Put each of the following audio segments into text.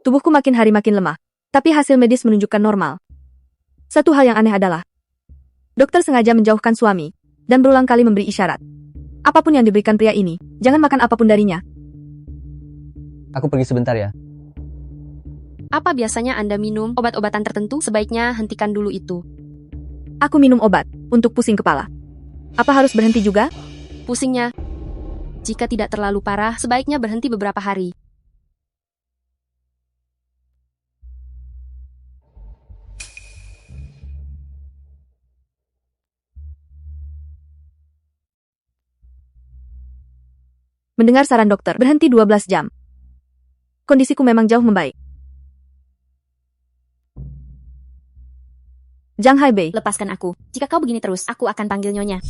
Tubuhku makin hari makin lemah. Tapi hasil medis menunjukkan normal. Satu hal yang aneh adalah, dokter sengaja menjauhkan suami, dan berulang kali memberi isyarat. Apapun yang diberikan pria ini, jangan makan apapun darinya. Aku pergi sebentar ya. Apa biasanya Anda minum obat-obatan tertentu? Sebaiknya hentikan dulu itu. Aku minum obat, untuk pusing kepala. Apa harus berhenti juga? Pusingnya, jika tidak terlalu parah, sebaiknya berhenti beberapa hari. Mendengar saran dokter, berhenti 12 jam. Kondisiku memang jauh membaik. Zhang Haibei, Lepaskan aku. Jika kau begini terus, aku akan panggil nyonya.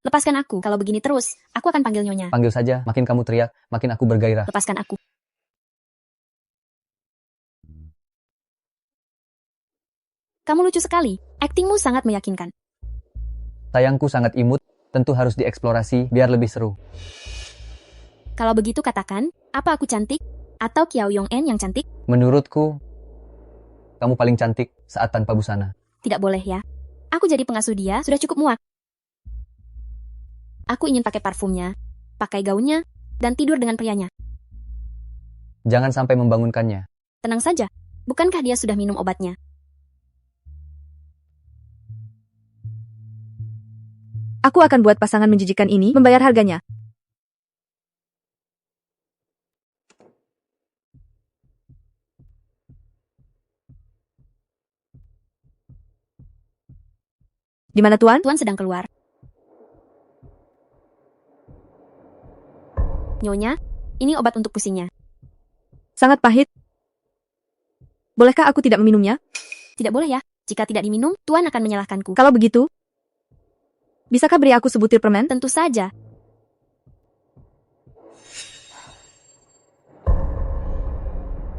Lepaskan aku. Kalau begini terus, aku akan panggil nyonya. Panggil saja, makin kamu teriak, makin aku bergairah. Lepaskan aku. Kamu lucu sekali. Aktingmu sangat meyakinkan. Sayangku sangat imut, tentu harus dieksplorasi biar lebih seru. Kalau begitu katakan, apa aku cantik? Atau Kiao Yong-en yang cantik? Menurutku, kamu paling cantik saat tanpa busana. Tidak boleh ya. Aku jadi pengasuh dia, sudah cukup muak. Aku ingin pakai parfumnya, pakai gaunnya, dan tidur dengan prianya. Jangan sampai membangunkannya. Tenang saja. Bukankah dia sudah minum obatnya? aku akan buat pasangan menjijikan ini membayar harganya. Di mana Tuan? Tuan sedang keluar. Nyonya, ini obat untuk pusingnya. Sangat pahit. Bolehkah aku tidak meminumnya? Tidak boleh ya. Jika tidak diminum, Tuan akan menyalahkanku. Kalau begitu, bisakah beri aku sebutir permen? Tentu saja.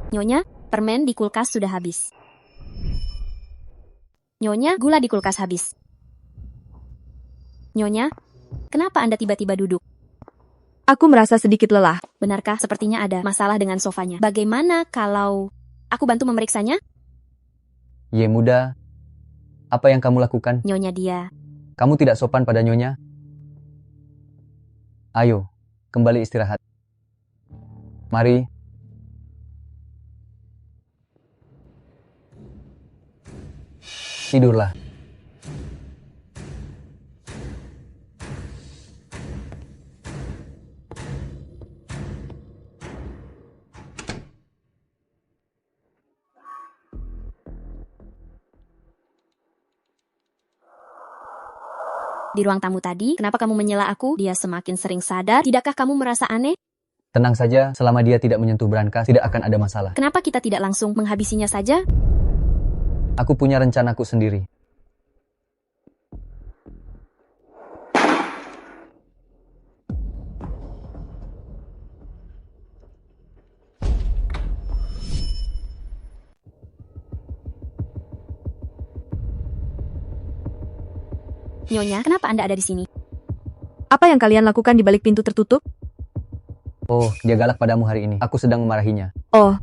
Nyonya, permen di kulkas sudah habis. Nyonya, gula di kulkas habis. Nyonya, kenapa Anda tiba-tiba duduk? Aku merasa sedikit lelah. Benarkah sepertinya ada masalah dengan sofanya? Bagaimana kalau aku bantu memeriksanya? Ye muda, apa yang kamu lakukan? Nyonya dia. Kamu tidak sopan pada nyonya? Ayo, kembali istirahat. Mari. Tidurlah. Di ruang tamu tadi, kenapa kamu menyela aku? Dia semakin sering sadar. Tidakkah kamu merasa aneh? Tenang saja, selama dia tidak menyentuh brankas, tidak akan ada masalah. Kenapa kita tidak langsung menghabisinya saja? Aku punya rencanaku sendiri. Nyonya, kenapa Anda ada di sini? Apa yang kalian lakukan di balik pintu tertutup? Oh, dia galak padamu hari ini. Aku sedang memarahinya. Oh,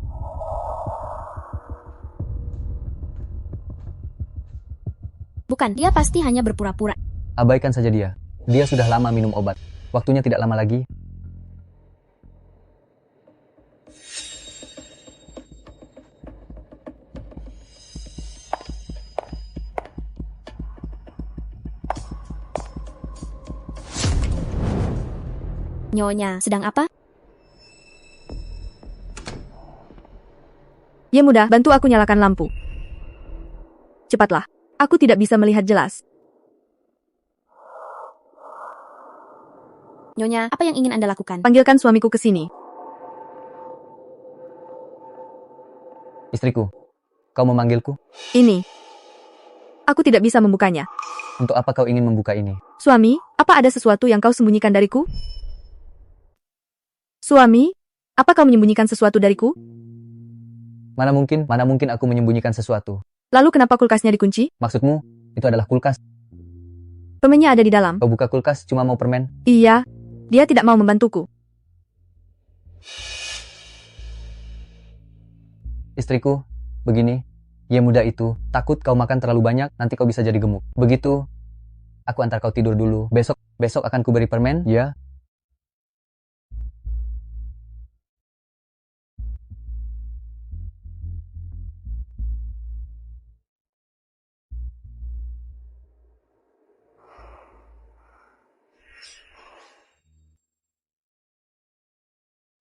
Bukan, dia pasti hanya berpura-pura. Abaikan saja dia. Dia sudah lama minum obat. Waktunya tidak lama lagi. Nyonya, sedang apa? ya mudah, bantu aku nyalakan lampu. Cepatlah, aku tidak bisa melihat jelas. Nyonya, apa yang ingin Anda lakukan? Panggilkan suamiku ke sini. Istriku, kau memanggilku? Ini. Aku tidak bisa membukanya. Untuk apa kau ingin membuka ini? Suami, apa ada sesuatu yang kau sembunyikan dariku? Suami, apa kau menyembunyikan sesuatu dariku? Mana mungkin aku menyembunyikan sesuatu. Lalu kenapa kulkasnya dikunci? Maksudmu, itu adalah kulkas. Permennya ada di dalam. Kau buka kulkas cuma mau permen? Iya, dia tidak mau membantuku. Istriku, begini, Ye muda itu, takut kau makan terlalu banyak, nanti kau bisa jadi gemuk. Begitu, aku antar kau tidur dulu. Besok akan kuberi permen, ya?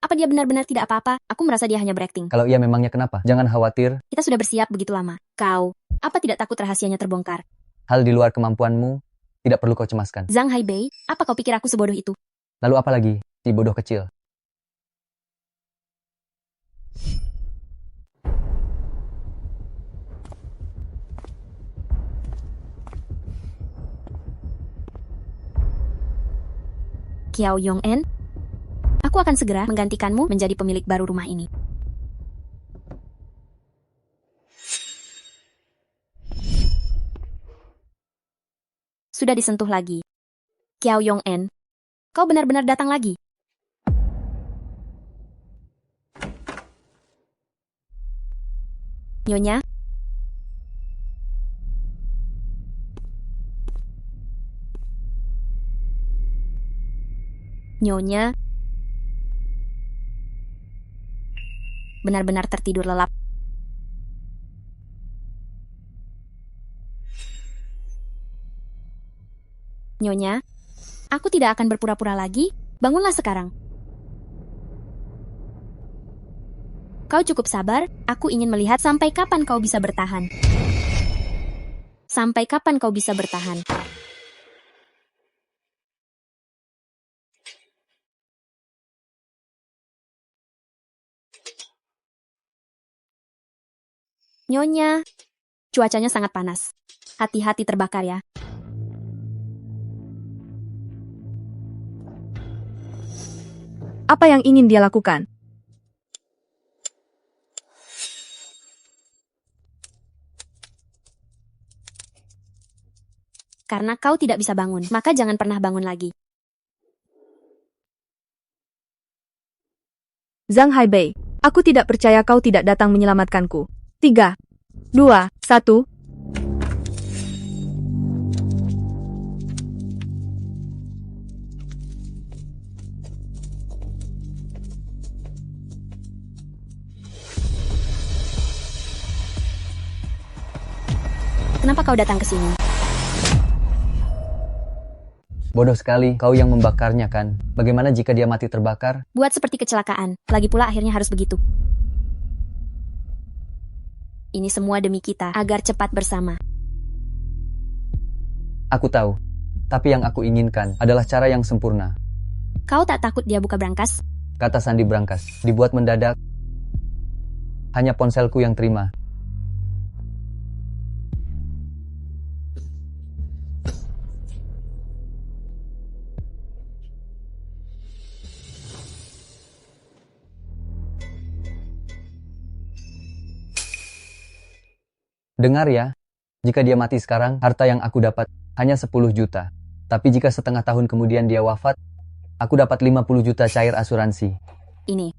Apa dia benar-benar tidak apa-apa? Aku merasa dia hanya berakting. Kalau iya memangnya kenapa? Jangan khawatir, Kita sudah bersiap begitu lama. Kau, apa tidak takut rahasianya terbongkar? hal di luar kemampuanmu, tidak perlu kau cemaskan. Zhang Haibei, apa kau pikir aku sebodoh itu? Lalu apa lagi, si bodoh kecil? Kiao Yong-en, aku akan segera menggantikanmu menjadi pemilik baru rumah ini. Sudah disentuh lagi. Kiao Yong-en, kau benar-benar datang lagi. Nyonya, Nyonya benar-benar tertidur lelap. Nyonya, aku tidak akan berpura-pura lagi. Bangunlah sekarang. Kau cukup sabar, aku ingin melihat sampai kapan kau bisa bertahan. Sampai kapan kau bisa bertahan? Nyonya, cuacanya sangat panas. Hati-hati terbakar ya. Apa yang ingin dia lakukan? Karena kau tidak bisa bangun, maka jangan pernah bangun lagi. Zhang Haibei, aku tidak percaya kau tidak datang menyelamatkanku. 3, 2, 1. Kenapa kau datang ke sini? Bodoh sekali, kau yang membakarnya kan? Bagaimana jika dia mati terbakar? Buat seperti kecelakaan. Lagi pula akhirnya harus begitu. Ini semua demi kita, agar cepat bersama. Aku tahu, tapi yang aku inginkan adalah cara yang sempurna. Kau tak takut dia buka brankas? Kata Sandi Brankas, dibuat mendadak. Hanya ponselku yang terima. Dengar ya, jika dia mati sekarang, harta yang aku dapat hanya 10 juta. Tapi jika setengah tahun kemudian dia wafat, aku dapat 50 juta cair asuransi. Ini.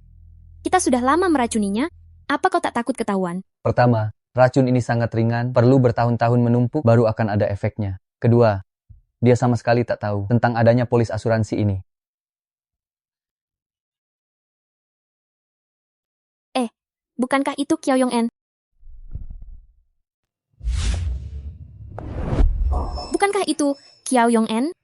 Kita sudah lama meracuninya. Apa kau tak takut ketahuan? Pertama, racun ini sangat ringan, perlu bertahun-tahun menumpuk, baru akan ada efeknya. Kedua, dia sama sekali tak tahu tentang adanya polis asuransi ini. Bukankah itu Kiao Yong-en? Bukankah itu Kiao Yong-en?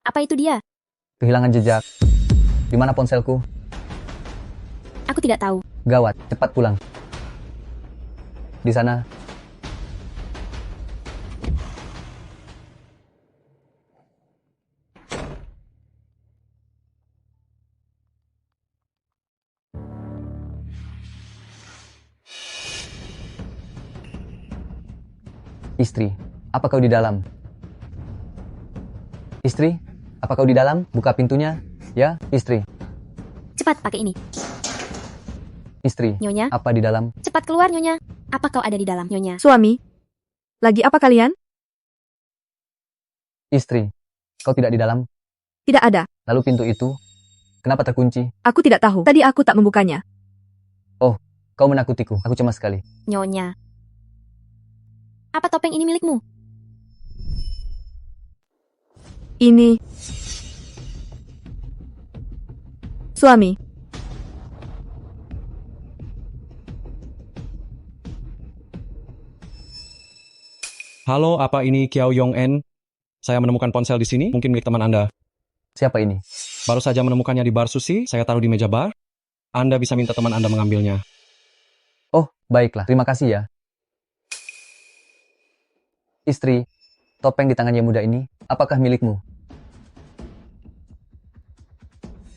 Apa itu dia? Kehilangan jejak. Di mana ponselku? Aku tidak tahu. Gawat, cepat pulang. Di sana. Istri, apa kau di dalam? Istri, apa kau di dalam? Buka pintunya. Ya, istri. Cepat pakai ini. Istri, Nyonya, apa di dalam? cepat keluar Nyonya. Apa kau ada di dalam Nyonya? Suami? Lagi apa kalian? Istri, kau tidak di dalam? Tidak ada. Lalu pintu itu, kenapa terkunci? Aku tidak tahu. Tadi aku tak membukanya. Kau menakutiku, aku cemas sekali. Nyonya. Apa topeng ini milikmu? Ini... Suami. Halo, apa ini Kiao Yong-en? Saya menemukan ponsel di sini, mungkin milik teman Anda. Siapa ini? Baru saja menemukannya di bar sushi, saya taruh di meja bar. Anda bisa minta teman Anda mengambilnya. Oh, baiklah, terima kasih ya. Istri, topeng di tangannya muda ini, apakah milikmu?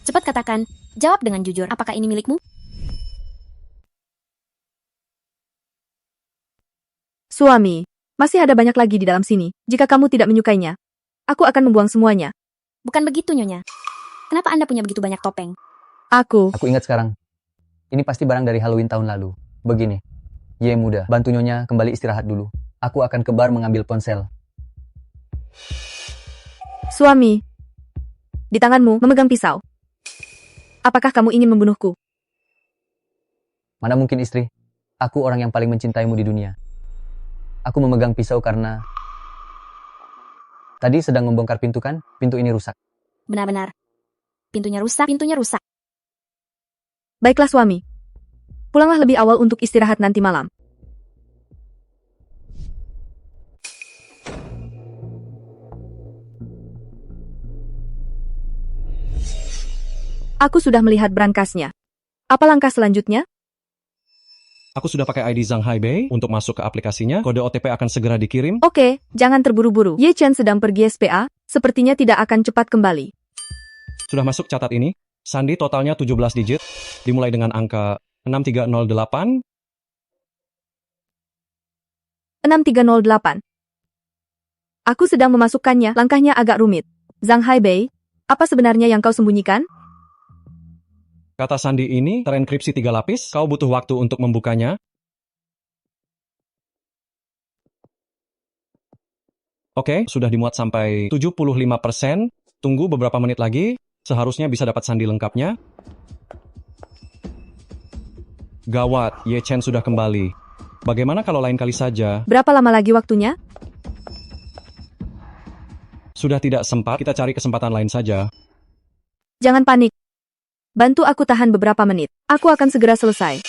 Cepat katakan. Jawab dengan jujur. Apakah ini milikmu? Suami. Masih ada banyak lagi di dalam sini. Jika kamu tidak menyukainya, aku akan membuang semuanya. Bukan begitu Nyonya. Kenapa Anda punya begitu banyak topeng? Aku... Aku ingat sekarang. Ini pasti barang dari Halloween tahun lalu. Begini. Ye muda, bantu nyonya kembali istirahat dulu. Aku akan ke bar mengambil ponsel. Suami. Di tanganmu memegang pisau. Apakah kamu ingin membunuhku? Mana mungkin istri? Aku orang yang paling mencintaimu di dunia. Aku memegang pisau karena... Tadi sedang membongkar pintu kan? Pintu ini rusak. Benar-benar. Pintunya rusak. Baiklah suami. Pulanglah lebih awal untuk istirahat nanti malam. Aku sudah melihat brankasnya. Apa langkah selanjutnya? Aku sudah pakai ID Zhang Haibei untuk masuk ke aplikasinya. Kode OTP akan segera dikirim. Oke, jangan terburu-buru. Ye Chen sedang pergi SPA, sepertinya tidak akan cepat kembali. Sudah masuk, catat ini. Sandi totalnya 17 digit, dimulai dengan angka 6308. 6308. Aku sedang memasukkannya, langkahnya agak rumit. Zhang Haibei, apa sebenarnya yang kau sembunyikan? Kata sandi ini terenkripsi 3 lapis. Kau butuh waktu untuk membukanya. Oke, sudah dimuat sampai 75%. Tunggu beberapa menit lagi. Seharusnya bisa dapat sandi lengkapnya. Gawat, Ye Chen sudah kembali. Bagaimana kalau lain kali saja? Berapa lama lagi waktunya? Sudah tidak sempat, kita cari kesempatan lain saja. Jangan panik. Bantu aku tahan beberapa menit. Aku akan segera selesai.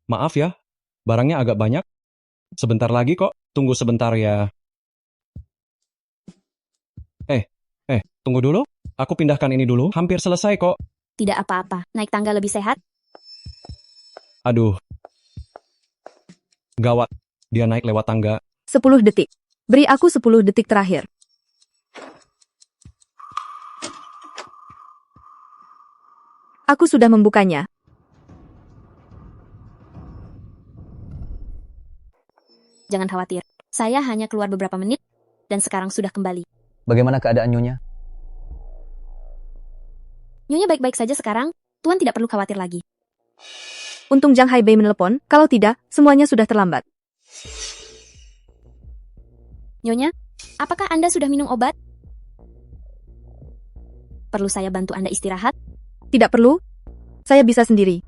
Maaf ya, barangnya agak banyak. Sebentar lagi kok, tunggu sebentar ya. Tunggu dulu. Aku pindahkan ini dulu, hampir selesai kok. Tidak apa-apa. Naik tangga lebih sehat. Aduh. Gawat, dia naik lewat tangga. 10 detik. Beri aku 10 detik terakhir. Aku sudah membukanya. Jangan khawatir. Saya hanya keluar beberapa menit, dan sekarang sudah kembali. Bagaimana keadaan nyonya? Nyonya baik-baik saja sekarang. Tuan tidak perlu khawatir lagi. Untung Zhang Haibei menelepon, kalau tidak, semuanya sudah terlambat. Nyonya, apakah Anda sudah minum obat? Perlu saya bantu Anda istirahat? Tidak perlu. Saya bisa sendiri.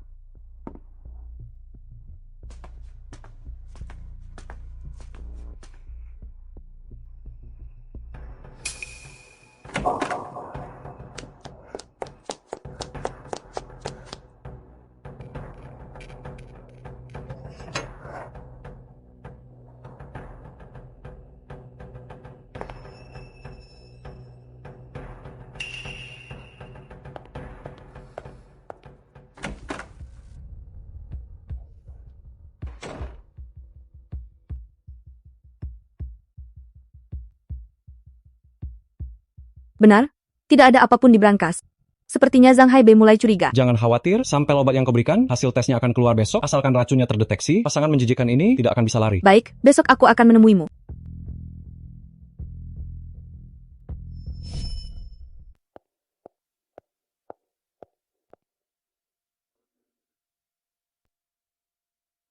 Benar, tidak ada apapun di brankas. Sepertinya Zhang Haibei mulai curiga. Jangan khawatir, sampel obat yang kau berikan, hasil tesnya akan keluar besok. Asalkan racunnya terdeteksi, pasangan menjijikan ini tidak akan bisa lari. Baik, besok aku akan menemuimu.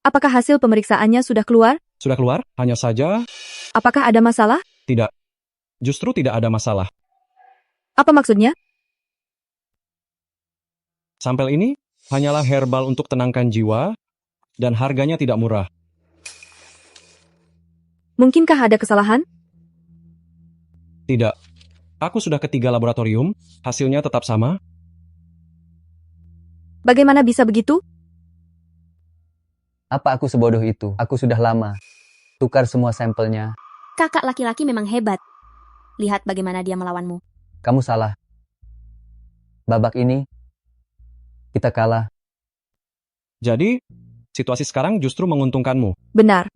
Apakah hasil pemeriksaannya sudah keluar? Sudah keluar? Hanya saja, Apakah ada masalah? tidak. Justru tidak ada masalah. Apa maksudnya? Sampel ini hanyalah herbal untuk tenangkan jiwa, dan harganya tidak murah. Mungkinkah ada kesalahan? Tidak. Aku sudah ke 3 laboratorium, hasilnya tetap sama. Bagaimana bisa begitu? Apa aku sebodoh itu? Aku sudah lama tukar semua sampelnya. Kakak laki-laki memang hebat. Lihat bagaimana dia melawanmu. Kamu salah. Babak ini, kita kalah. Jadi, situasi sekarang justru menguntungkanmu. Benar.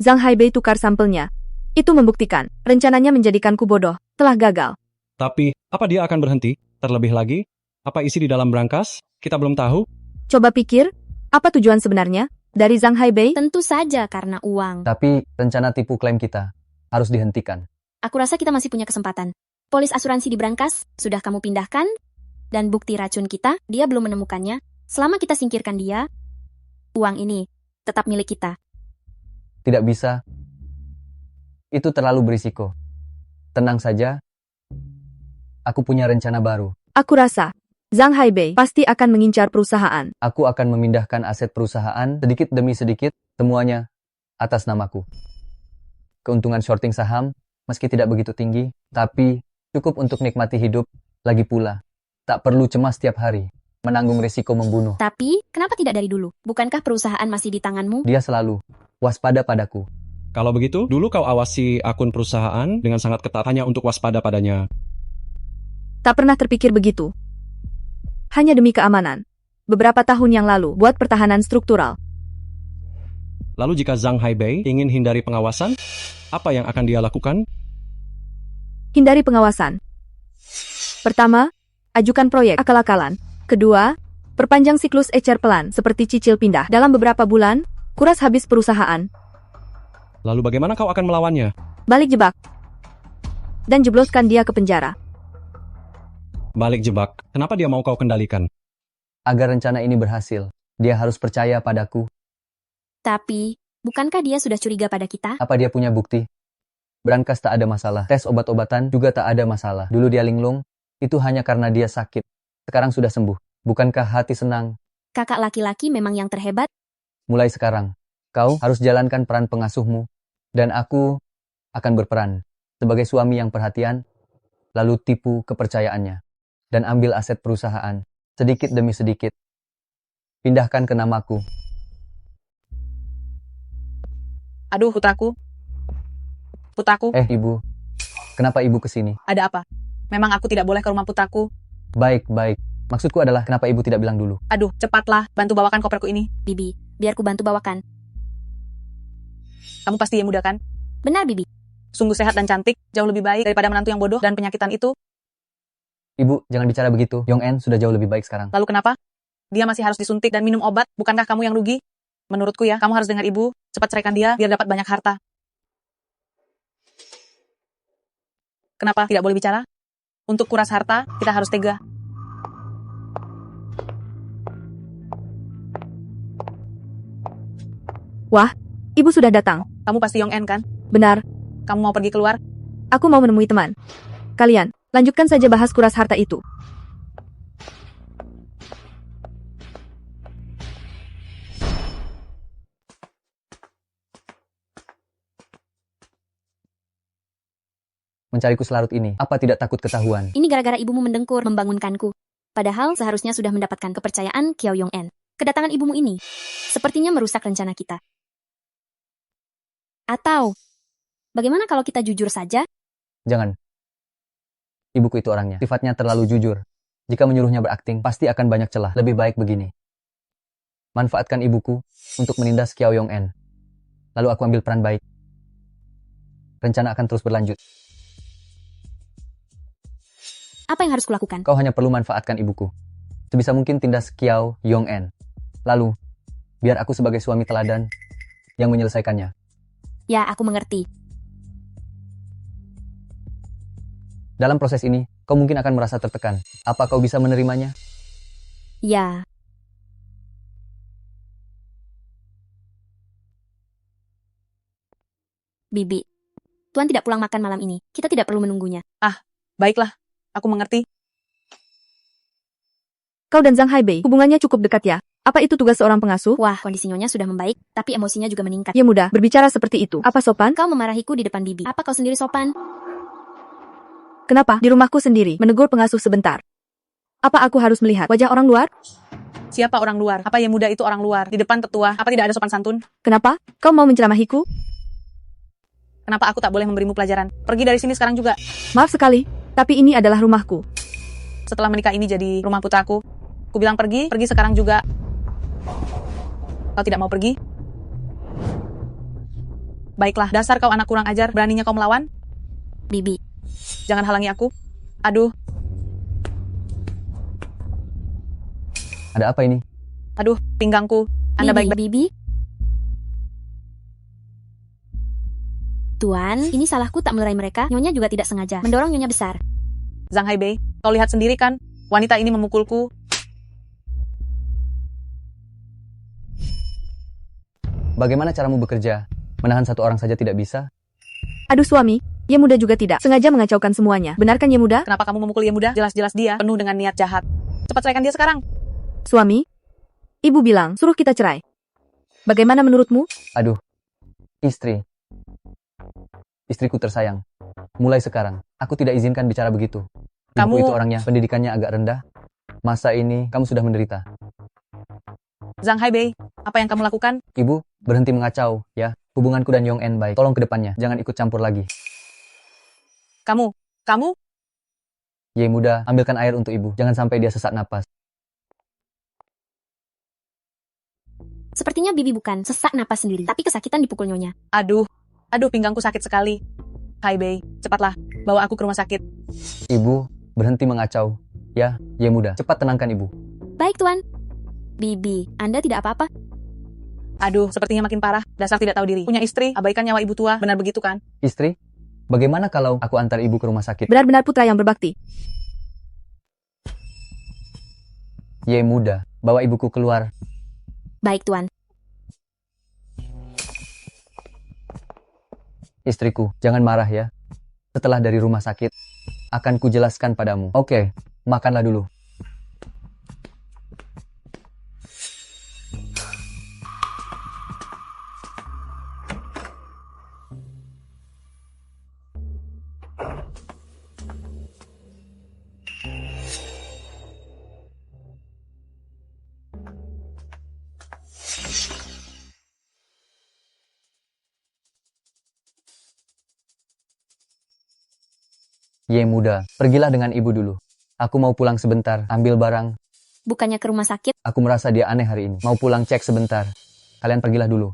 Zhang Haibei tukar sampelnya. Itu membuktikan, rencananya menjadikanku bodoh, telah gagal. Tapi, apa dia akan berhenti? Terlebih lagi, apa isi di dalam brankas? Kita belum tahu. Coba pikir, apa tujuan sebenarnya dari Zhang Haibei? Tentu saja karena uang. Tapi rencana tipu klaim kita harus dihentikan. Aku rasa kita masih punya kesempatan. Polis asuransi di brankas sudah kamu pindahkan, dan bukti racun kita, dia belum menemukannya. Selama kita singkirkan dia, uang ini tetap milik kita. Tidak bisa. Itu terlalu berisiko. Tenang saja. Aku punya rencana baru. Aku rasa, Zhang Haibei pasti akan mengincar perusahaan. Aku akan memindahkan aset perusahaan sedikit demi sedikit, semuanya atas namaku. Keuntungan shorting saham, meski tidak begitu tinggi, tapi cukup untuk nikmati hidup. Lagi pula, tak perlu cemas setiap hari, menanggung risiko membunuh. Tapi, kenapa tidak dari dulu? Bukankah perusahaan masih di tanganmu? Dia selalu waspada padaku. Kalau begitu, dulu kau awasi akun perusahaan dengan sangat ketat hanya untuk waspada padanya. Tak pernah terpikir begitu. Hanya demi keamanan. Beberapa tahun yang lalu, buat pertahanan struktural. Lalu jika Zhang Haibei ingin hindari pengawasan, apa yang akan dia lakukan? Hindari pengawasan. Pertama, ajukan proyek akal-akalan. Kedua, perpanjang siklus ecer pelan seperti cicil pindah. Dalam beberapa bulan, kuras habis perusahaan. Lalu bagaimana kau akan melawannya? Balik jebak. Dan jebloskan dia ke penjara. Balik jebak, kenapa dia mau kau kendalikan? Agar rencana ini berhasil, dia harus percaya padaku. Tapi, bukankah dia sudah curiga pada kita? Apa dia punya bukti? Brankas tak ada masalah. Tes obat-obatan juga tak ada masalah. Dulu dia linglung, itu hanya karena dia sakit. Sekarang sudah sembuh. Bukankah hati senang? Kakak laki-laki memang yang terhebat. Mulai sekarang, kau harus jalankan peran pengasuhmu. Dan aku akan berperan sebagai suami yang perhatian, lalu tipu kepercayaannya. Dan ambil aset perusahaan, sedikit demi sedikit. Pindahkan ke namaku. Aduh, putraku. Putraku, Ibu. Kenapa ibu kesini? ada apa? Memang aku tidak boleh ke rumah putraku. Baik. Maksudku adalah kenapa ibu tidak bilang dulu? Aduh, cepatlah, bantu bawakan koperku ini. Bibi, biar ku bantu bawakan. Kamu pasti yang muda kan? Benar, Bibi. Sungguh sehat dan cantik, jauh lebih baik daripada menantu yang bodoh dan penyakitan itu. Ibu, jangan bicara begitu. Yong-en sudah jauh lebih baik sekarang. Lalu kenapa? Dia masih harus disuntik dan minum obat, bukankah kamu yang rugi? Menurutku ya, kamu harus dengar ibu, cepat ceraikan dia biar dapat banyak harta. Kenapa tidak boleh bicara? Untuk kuras harta, kita harus tega. Wah, ibu sudah datang. Kamu pasti Yong En kan? Benar, Kamu mau pergi keluar? aku mau menemui teman. Kalian, lanjutkan saja bahas kuras harta itu. Mencariku selarut ini, apa tidak takut ketahuan? Ini gara-gara ibumu mendengkur membangunkanku. Padahal seharusnya sudah mendapatkan kepercayaan Kiao Yong-en. Kedatangan ibumu ini sepertinya merusak rencana kita. Atau, bagaimana kalau kita jujur saja? Jangan. Ibuku itu orangnya. Sifatnya terlalu jujur. Jika menyuruhnya berakting, pasti akan banyak celah. Lebih baik begini. Manfaatkan ibuku untuk menindas Kiao Yong-en. Lalu aku ambil peran baik. Rencana akan terus berlanjut. Apa yang harus kulakukan? Kau hanya perlu manfaatkan ibuku. Sebisa mungkin tindas Kiao Yong-en. Lalu, biar aku sebagai suami teladan yang menyelesaikannya. Ya, aku mengerti. Dalam proses ini, kau mungkin akan merasa tertekan. Apa kau bisa menerimanya? Ya, Bibi. Tuan tidak pulang makan malam ini. Kita tidak perlu menunggunya. Baiklah, aku mengerti. Kau dan Zhang Haibei, hubungannya cukup dekat ya? Apa itu tugas seorang pengasuh? Wah, kondisi Nyonya sudah membaik, tapi emosinya juga meningkat. Ya mudah, berbicara seperti itu. Apa sopan? Kau memarahiku di depan Bibi. Apa kau sendiri sopan? Kenapa? Di rumahku sendiri, menegur pengasuh sebentar. Apa aku harus melihat wajah orang luar? Siapa orang luar? Apa yang muda itu orang luar? Di depan tetua, apa tidak ada sopan santun? Kenapa? Kau mau menceramahiku? Kenapa aku tak boleh memberimu pelajaran? Pergi dari sini sekarang juga. Maaf sekali, tapi ini adalah rumahku. Setelah menikah ini jadi rumah putraku. Ku bilang pergi sekarang juga. Kau tidak mau pergi? Baiklah, dasar kau anak kurang ajar, beraninya kau melawan? Bibi. Jangan halangi aku. Aduh, Ada apa ini? aduh, pinggangku. Anda Bibi, baik-baik. Bibi. Tuan, ini salahku tak melerai mereka. Nyonya juga tidak sengaja mendorong Nyonya besar. Zhang Haibei, kau lihat sendiri kan? Wanita ini memukulku. Bagaimana caramu bekerja? Menahan satu orang saja tidak bisa? Aduh suami, Ye muda juga tidak. Sengaja mengacaukan semuanya. Benarkan Ye muda? Kenapa kamu memukul Ye muda? Jelas-jelas dia penuh dengan niat jahat. Cepat ceraikan dia sekarang. Suami? Ibu bilang, suruh kita cerai. Bagaimana menurutmu? Aduh, istri. Istriku tersayang. Mulai sekarang, aku tidak izinkan bicara begitu. Ibuku Kamu- itu orangnya, pendidikannya agak rendah. Masa ini, kamu sudah menderita. Zhang Haibei, apa yang kamu lakukan? Ibu, berhenti mengacau, ya. Hubunganku dan Yong En baik. Tolong ke depannya, jangan ikut campur lagi. Kamu? Ye muda, ambilkan air untuk ibu. Jangan sampai dia sesak napas. Sepertinya Bibi bukan sesak napas sendiri, tapi kesakitan dipukul Nyonya. Aduh, pinggangku sakit sekali. Haibei, cepatlah, bawa aku ke rumah sakit. Ibu, berhenti mengacau. Ya, Ye muda, cepat tenangkan ibu. Baik, Tuan. Bibi, Anda tidak apa-apa? Aduh, sepertinya makin parah. Dasar tidak tahu diri. Punya istri, abaikan nyawa ibu tua. Benar begitu kan? Istri, bagaimana kalau aku antar ibu ke rumah sakit? Benar-benar putra yang berbakti. Ye muda, bawa ibuku keluar. Baik, Tuan. Istriku, jangan marah ya. Setelah dari rumah sakit, akan kujelaskan padamu. Oke, makanlah dulu. Ye muda, pergilah dengan ibu dulu. Aku mau pulang sebentar, ambil barang. Bukannya ke rumah sakit? Aku merasa dia aneh hari ini. Mau pulang cek sebentar. Kalian pergilah dulu.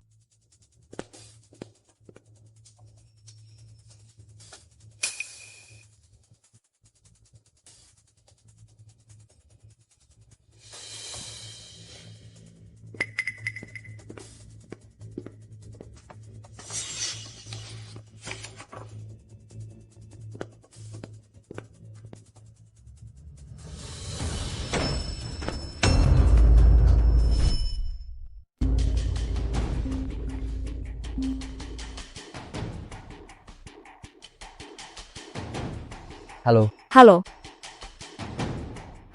Halo, Halo.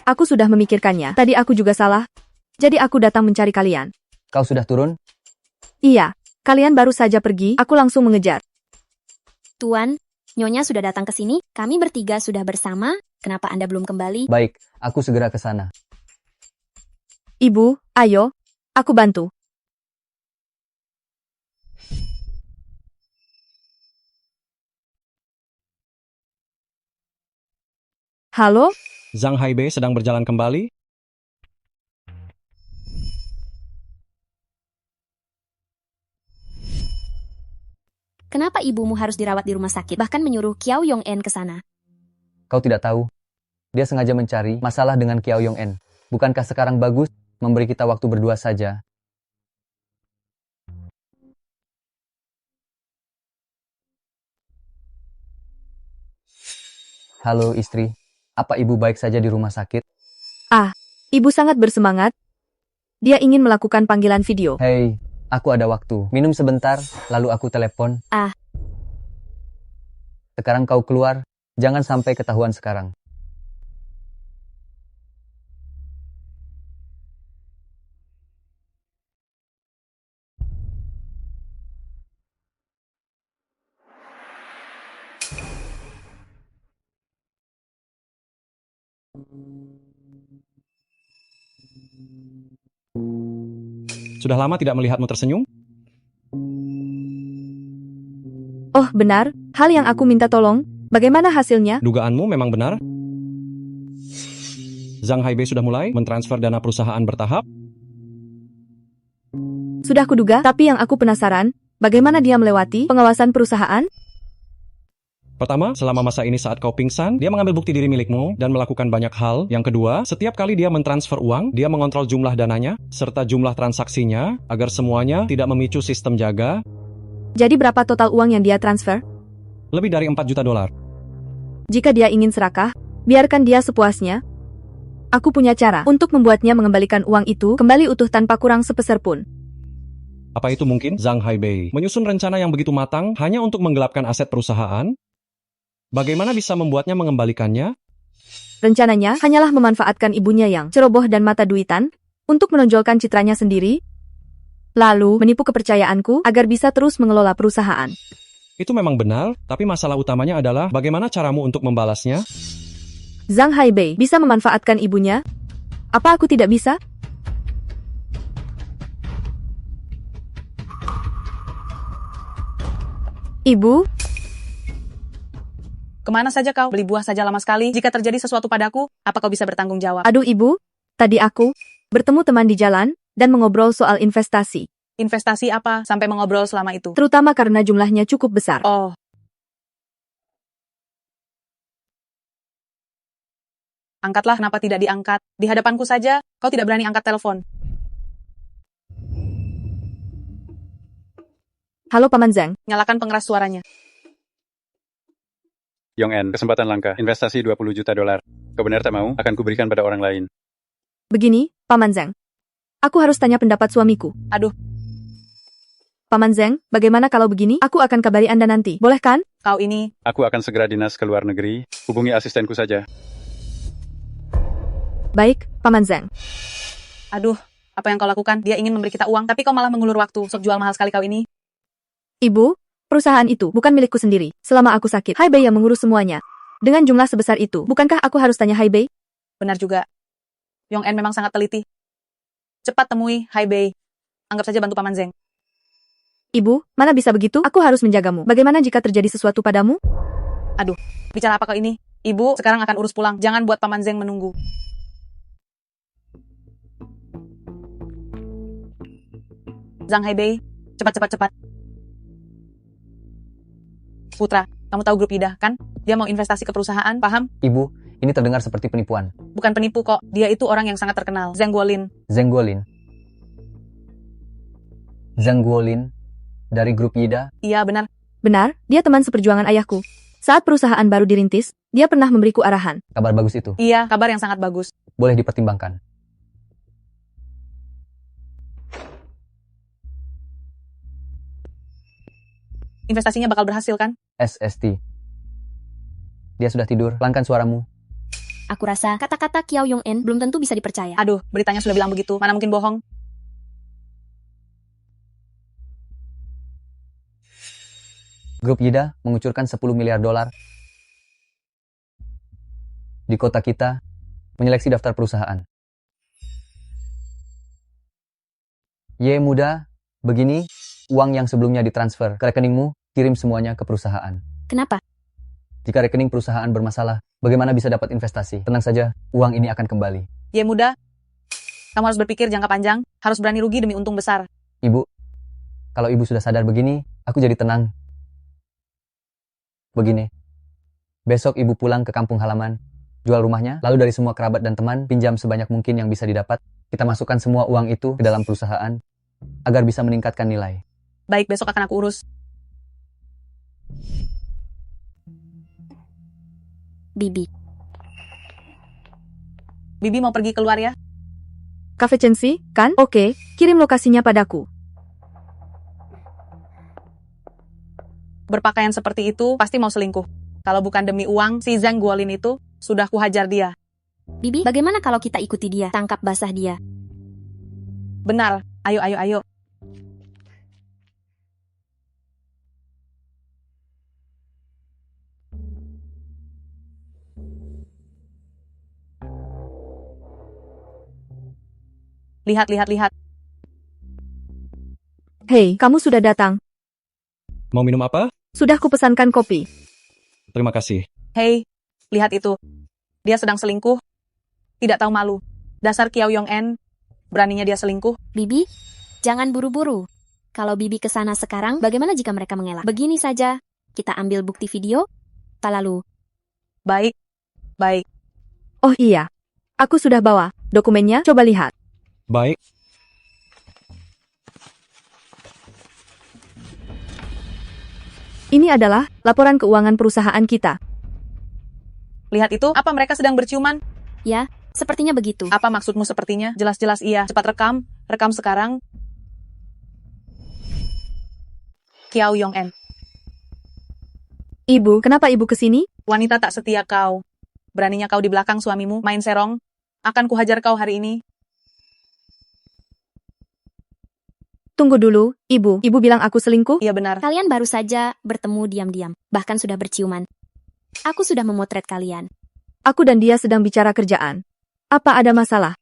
Aku sudah memikirkannya. Tadi aku juga salah. Jadi aku datang mencari kalian. kau sudah turun? Iya, kalian baru saja pergi, aku langsung mengejar. Tuan, Nyonya sudah datang ke sini, kami bertiga sudah bersama. Kenapa Anda belum kembali? Baik, aku segera ke sana. Ibu, ayo, aku bantu. Halo? Zhang Haibei sedang berjalan kembali. Kenapa ibumu harus dirawat di rumah sakit, bahkan menyuruh Kiao Yong-en ke sana? Kau tidak tahu? Dia sengaja mencari masalah dengan Kiao Yong En. Bukankah sekarang bagus memberi kita waktu berdua saja? Halo istri, apa ibu baik saja di rumah sakit? Ibu sangat bersemangat. Dia ingin melakukan panggilan video. Hei, aku ada waktu. Minum sebentar, lalu aku telepon. Sekarang kau keluar, jangan sampai ketahuan sekarang. Sudah lama tidak melihatmu tersenyum? Oh, benar. Hal yang aku minta tolong. Bagaimana hasilnya? Dugaanmu memang benar? Zhang Haibei sudah mulai mentransfer dana perusahaan bertahap? Sudah kuduga, tapi yang aku penasaran, bagaimana dia melewati pengawasan perusahaan? Pertama, selama masa ini saat kau pingsan, dia mengambil bukti diri milikmu dan melakukan banyak hal. Yang kedua, setiap kali dia mentransfer uang, dia mengontrol jumlah dananya, serta jumlah transaksinya, agar semuanya tidak memicu sistem jaga. Jadi berapa total uang yang dia transfer? Lebih dari 4 juta dolar. Jika dia ingin serakah, biarkan dia sepuasnya. Aku punya cara untuk membuatnya mengembalikan uang itu kembali utuh tanpa kurang sepeser pun. Apa itu mungkin? Zhang Haibei menyusun rencana yang begitu matang hanya untuk menggelapkan aset perusahaan? Bagaimana bisa membuatnya mengembalikannya? Rencananya hanyalah memanfaatkan ibunya yang ceroboh dan mata duitan untuk menonjolkan citranya sendiri, lalu menipu kepercayaanku agar bisa terus mengelola perusahaan. Itu memang benar, tapi masalah utamanya adalah bagaimana caramu untuk membalasnya? Zhang Haibei bisa memanfaatkan ibunya. Apa aku tidak bisa? Ibu, Kemana saja kau? Beli buah saja lama sekali. Jika terjadi sesuatu padaku, apa kau bisa bertanggung jawab? aduh ibu, tadi aku bertemu teman di jalan dan mengobrol soal investasi, Investasi apa sampai mengobrol selama itu? terutama karena jumlahnya cukup besar. Oh, angkatlah, kenapa tidak diangkat? Di hadapanku saja, kau tidak berani angkat telepon. Halo Paman Zhang, Nyalakan pengeras suaranya. Yong En, kesempatan langka, investasi 20 juta dolar. Kau benar tak mau? Akan kuberikan pada orang lain. begini, Paman Zhang. Aku harus tanya pendapat suamiku. Aduh, Paman Zhang, bagaimana kalau begini? Aku akan kabari Anda nanti, boleh kan? kau ini, Aku akan segera dinas ke luar negeri. Hubungi asistenku saja. Baik, Paman Zhang. aduh, apa yang kau lakukan? Dia ingin memberi kita uang, tapi kau malah mengulur waktu. Sok jual mahal sekali kau ini. Ibu, perusahaan itu bukan milikku sendiri. Selama aku sakit, Haibei yang mengurus semuanya. Dengan jumlah sebesar itu, bukankah aku harus tanya Haibei? Benar juga. Yong En memang sangat teliti. Cepat temui Haibei. Anggap saja bantu Paman Zhang. Ibu, mana bisa begitu? Aku harus menjagamu. Bagaimana jika terjadi sesuatu padamu? Bicara apa kau ini? Ibu sekarang akan urus pulang. Jangan buat Paman Zhang menunggu. Zhang Haibei, cepat. Putra, kamu tahu grup Ida, kan? Dia mau investasi ke perusahaan, paham? Ibu, ini terdengar seperti penipuan. Bukan penipu kok, dia itu orang yang sangat terkenal. Zhang Guolin. Zhang Guolin. Zhang Guolin dari grup Yida. Iya, benar. Benar, dia teman seperjuangan ayahku. Saat perusahaan baru dirintis, dia pernah memberiku arahan. Kabar bagus itu. Iya, kabar yang sangat bagus. Boleh dipertimbangkan. Investasinya bakal berhasil, kan? SST. Dia sudah tidur. Pelankan suaramu. Aku rasa kata-kata Kiao Yong En belum tentu bisa dipercaya. Aduh, beritanya sudah bilang begitu. Mana mungkin bohong? Grup Yida mengucurkan 10 miliar dolar di kota kita, menyeleksi daftar perusahaan. Ye muda, begini, uang yang sebelumnya ditransfer ke rekeningmu, kirim semuanya ke perusahaan. Kenapa? Jika rekening perusahaan bermasalah, bagaimana bisa dapat investasi? Tenang saja, uang ini akan kembali. Ye muda, kamu harus berpikir jangka panjang, harus berani rugi demi untung besar. Ibu, kalau ibu sudah sadar begini, aku jadi tenang. Begini, besok ibu pulang ke kampung halaman, jual rumahnya, lalu dari semua kerabat dan teman, pinjam sebanyak mungkin yang bisa didapat. Kita masukkan semua uang itu ke dalam perusahaan, agar bisa meningkatkan nilai. Baik, besok akan aku urus. Bibi. Bibi mau pergi keluar ya? Cafe Chensi, kan? Oke, kirim lokasinya padaku. Berpakaian seperti itu pasti mau selingkuh. Kalau bukan demi uang, si Zhang Guolin itu sudah kuhajar dia. Bibi, bagaimana kalau kita ikuti dia, tangkap basah dia? Benar, ayo, ayo, ayo. Lihat, lihat, lihat. Hei, kamu sudah datang. Mau minum apa? Sudah kupesankan kopi. Terima kasih. Hei, lihat itu. Dia sedang selingkuh. Tidak tahu malu. Dasar Kiao Yong-en. Beraninya dia selingkuh. Bibi, jangan buru-buru. Kalau Bibi ke sana sekarang, bagaimana jika mereka mengelak? Begini saja, kita ambil bukti video, lalu. Baik, baik. Oh iya, aku sudah bawa dokumennya, coba lihat. Baik. Ini adalah laporan keuangan perusahaan kita. Lihat itu, apa mereka sedang berciuman? Ya, sepertinya begitu. Apa maksudmu sepertinya? Jelas-jelas iya. Cepat rekam, rekam sekarang. Kiao Yong-en. Ibu, kenapa ibu kesini? Wanita tak setia kau. Beraninya kau di belakang suamimu, main serong. Akan kuhajar kau hari ini. Tunggu dulu, ibu. Ibu bilang aku selingkuh? Iya benar. Kalian baru saja bertemu diam-diam, bahkan sudah berciuman. Aku sudah memotret kalian. Aku dan dia sedang bicara kerjaan. Apa ada masalah?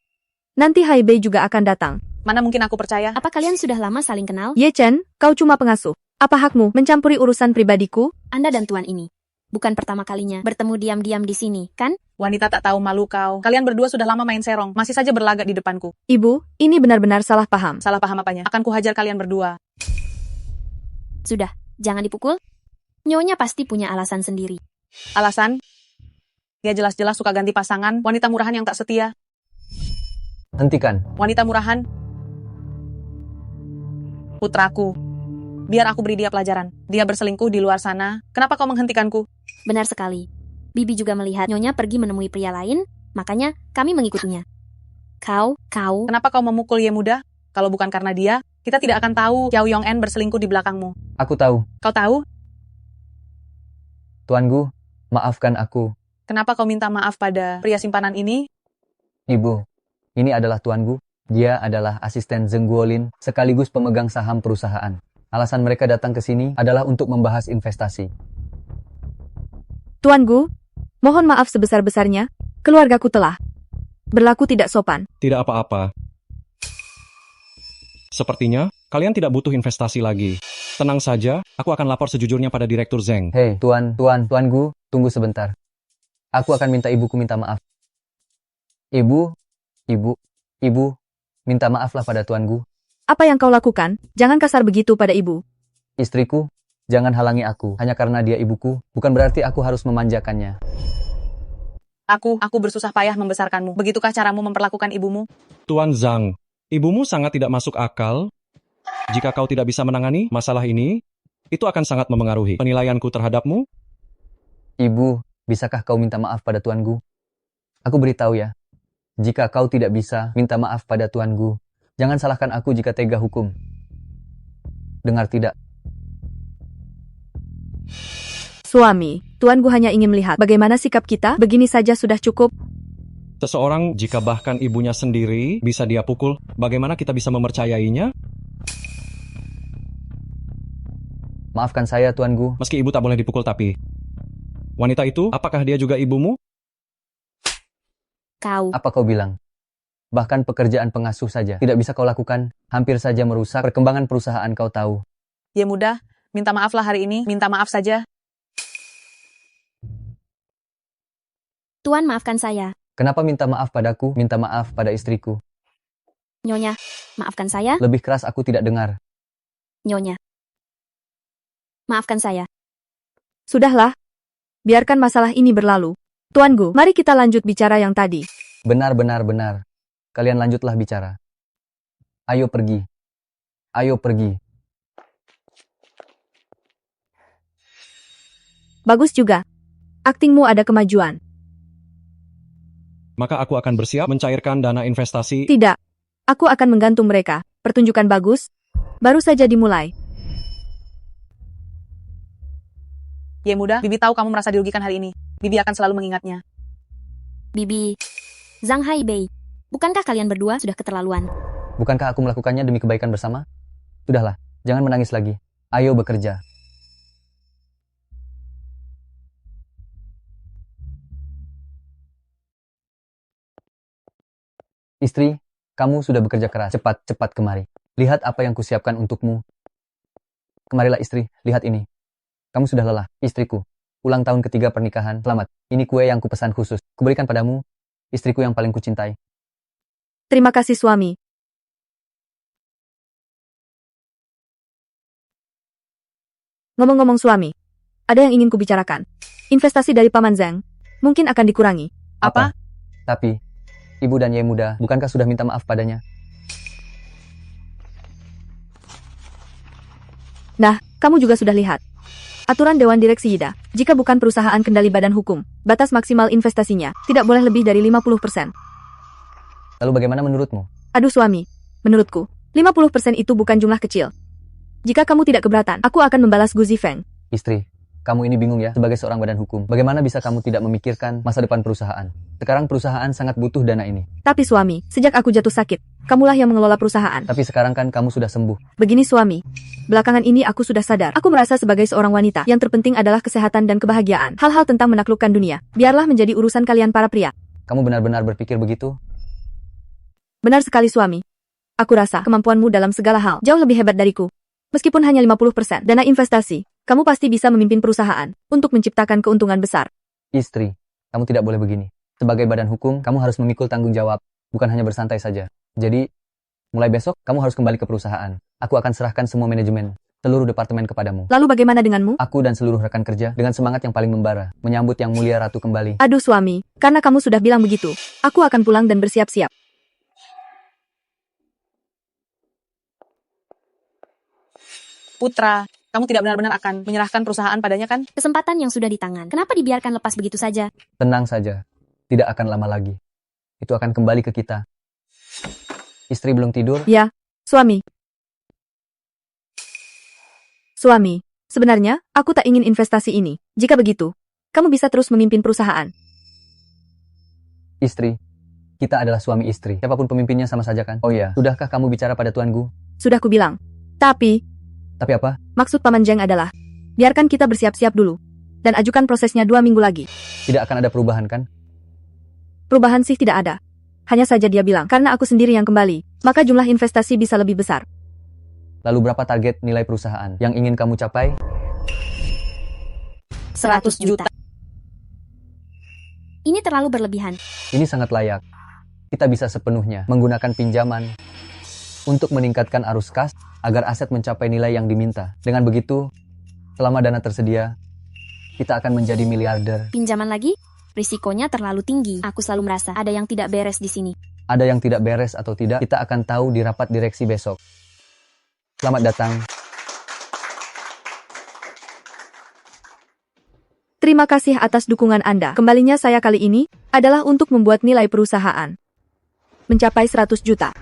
Nanti Hai Bei juga akan datang. Mana mungkin aku percaya? Apa kalian sudah lama saling kenal? Ye Chen, kau cuma pengasuh. Apa hakmu mencampuri urusan pribadiku? Anda dan tuan ini. Bukan pertama kalinya bertemu diam-diam di sini, kan? Wanita tak tahu malu kau. Kalian berdua sudah lama main serong. Masih saja berlagak di depanku. Ibu, ini benar-benar salah paham. Salah paham apanya? Akan kuhajar kalian berdua. Sudah, jangan dipukul. Nyonya pasti punya alasan sendiri. Alasan? Dia jelas-jelas suka ganti pasangan. Wanita murahan yang tak setia. Hentikan. Wanita murahan. Putraku. Biar aku beri dia pelajaran. Dia berselingkuh di luar sana. Kenapa kau menghentikanku? Benar sekali. Bibi juga melihat Nyonya pergi menemui pria lain, makanya kami mengikutinya. Kau. Kenapa kau memukul Ye muda? Kalau bukan karena dia, kita tidak akan tahu Kiao Yong-en berselingkuh di belakangmu. Aku tahu. Kau tahu? Tuanku, maafkan aku. Kenapa kau minta maaf pada pria simpanan ini? Ibu, ini adalah tuanku. Dia adalah asisten Zheng Guolin, sekaligus pemegang saham perusahaan. Alasan mereka datang ke sini adalah untuk membahas investasi. Tuan Gu, mohon maaf sebesar-besarnya. Keluargaku telah berlaku tidak sopan. Tidak apa-apa. Sepertinya, kalian tidak butuh investasi lagi. Tenang saja, aku akan lapor sejujurnya pada Direktur Zheng. Hei, Tuan Gu, tunggu sebentar. Aku akan minta ibuku minta maaf. Ibu, minta maaflah pada Tuan Gu. Apa yang kau lakukan? Jangan kasar begitu pada ibu. Istriku, jangan halangi aku. Hanya karena dia ibuku, bukan berarti aku harus memanjakannya. Aku bersusah payah membesarkanmu. Begitukah caramu memperlakukan ibumu? Tuan Zhang, ibumu sangat tidak masuk akal. Jika kau tidak bisa menangani masalah ini, itu akan sangat memengaruhi penilaianku terhadapmu. Ibu, bisakah kau minta maaf pada Tuan Gu? Aku beritahu ya, jika kau tidak bisa minta maaf pada Tuan Gu, jangan salahkan aku jika tega hukum. Dengar tidak? Suami, Tuan Gu hanya ingin melihat bagaimana sikap kita. Begini saja sudah cukup. Seseorang jika bahkan ibunya sendiri bisa dia pukul, bagaimana kita bisa mempercayainya? Maafkan saya, Tuan Gu. Meski ibu tak boleh dipukul tapi... Wanita itu, apakah dia juga ibumu? Kau. Apa kau bilang? Bahkan pekerjaan pengasuh saja tidak bisa kau lakukan, hampir saja merusak perkembangan perusahaan kau tahu. Ye muda, minta maaflah hari ini. Minta maaf saja. Tuan, maafkan saya. Kenapa minta maaf padaku, minta maaf pada istriku? Nyonya, maafkan saya. Lebih keras aku tidak dengar. Nyonya, maafkan saya. Sudahlah. Biarkan masalah ini berlalu. Tuan Gu, mari kita lanjut bicara yang tadi. Benar. Kalian lanjutlah bicara. Ayo pergi. Bagus juga. Aktingmu ada kemajuan. Maka aku akan bersiap mencairkan dana investasi. Tidak. Aku akan menggantung mereka. Pertunjukan bagus. Baru saja dimulai. Ye muda, Bibi tahu kamu merasa dirugikan hari ini. Bibi akan selalu mengingatnya. Bibi, Zhang Haibei, bukankah kalian berdua sudah keterlaluan? Bukankah aku melakukannya demi kebaikan bersama? Sudahlah, jangan menangis lagi. Ayo bekerja. Istri, kamu sudah bekerja keras. Cepat kemari. Lihat apa yang kusiapkan untukmu. Kemarilah istri, lihat ini. Kamu sudah lelah, istriku. Ulang tahun ketiga pernikahan, selamat. Ini kue yang kupesan khusus. Kuberikan padamu, istriku yang paling kucintai. Terima kasih suami. Ngomong-ngomong suami, ada yang ingin kubicarakan. Investasi dari Paman Zhang mungkin akan dikurangi. Apa? Tapi, ibu dan Ye muda, bukankah sudah minta maaf padanya? Nah, kamu juga sudah lihat. Aturan Dewan Direksi Yida, jika bukan perusahaan kendali badan hukum, batas maksimal investasinya tidak boleh lebih dari 50%. Lalu bagaimana menurutmu? Aduh suami, menurutku, 50% itu bukan jumlah kecil. Jika kamu tidak keberatan, aku akan membalas Gu Zifeng. Istri, kamu ini bingung ya, sebagai seorang badan hukum. Bagaimana bisa kamu tidak memikirkan masa depan perusahaan? Sekarang perusahaan sangat butuh dana ini. Tapi suami, sejak aku jatuh sakit, kamulah yang mengelola perusahaan. Tapi sekarang kan kamu sudah sembuh. Begini suami, belakangan ini aku sudah sadar. Aku merasa sebagai seorang wanita, yang terpenting adalah kesehatan dan kebahagiaan. Hal-hal tentang menaklukkan dunia, biarlah menjadi urusan kalian para pria. Kamu benar-benar berpikir begitu? Benar sekali suami. Aku rasa kemampuanmu dalam segala hal jauh lebih hebat dariku. Meskipun hanya 50% dana investasi, kamu pasti bisa memimpin perusahaan untuk menciptakan keuntungan besar. Istri, kamu tidak boleh begini. Sebagai badan hukum, kamu harus memikul tanggung jawab, bukan hanya bersantai saja. Jadi, mulai besok, kamu harus kembali ke perusahaan. Aku akan serahkan semua manajemen, seluruh departemen kepadamu. Lalu bagaimana denganmu? Aku dan seluruh rekan kerja dengan semangat yang paling membara, menyambut Yang Mulia Ratu kembali. Aduh suami, karena kamu sudah bilang begitu, aku akan pulang dan bersiap-siap. Putra, kamu tidak benar-benar akan menyerahkan perusahaan padanya kan? Kesempatan yang sudah di tangan, kenapa dibiarkan lepas begitu saja? Tenang saja, tidak akan lama lagi. Itu akan kembali ke kita. Istri belum tidur? Ya, suami. Suami, sebenarnya, aku tak ingin investasi ini. Jika begitu, kamu bisa terus memimpin perusahaan. Istri, kita adalah suami istri. Siapapun pemimpinnya sama saja kan? Oh iya, sudahkah kamu bicara pada Tuan Gu? Sudah kubilang. Tapi apa? Maksud Paman Zhang adalah, biarkan kita bersiap-siap dulu, dan ajukan prosesnya 2 minggu lagi. Tidak akan ada perubahan kan? Perubahan sih tidak ada. Hanya saja dia bilang, karena aku sendiri yang kembali, maka jumlah investasi bisa lebih besar. Lalu berapa target nilai perusahaan yang ingin kamu capai? 100 juta. Ini terlalu berlebihan. Ini sangat layak. Kita bisa sepenuhnya menggunakan pinjaman untuk meningkatkan arus kas agar aset mencapai nilai yang diminta. Dengan begitu, selama dana tersedia, kita akan menjadi miliarder. Pinjaman lagi? Risikonya terlalu tinggi. Aku selalu merasa ada yang tidak beres di sini. Ada yang tidak beres atau tidak, kita akan tahu di rapat direksi besok. Selamat datang. Terima kasih atas dukungan Anda. Kembalinya saya kali ini adalah untuk membuat nilai perusahaan mencapai 100 juta.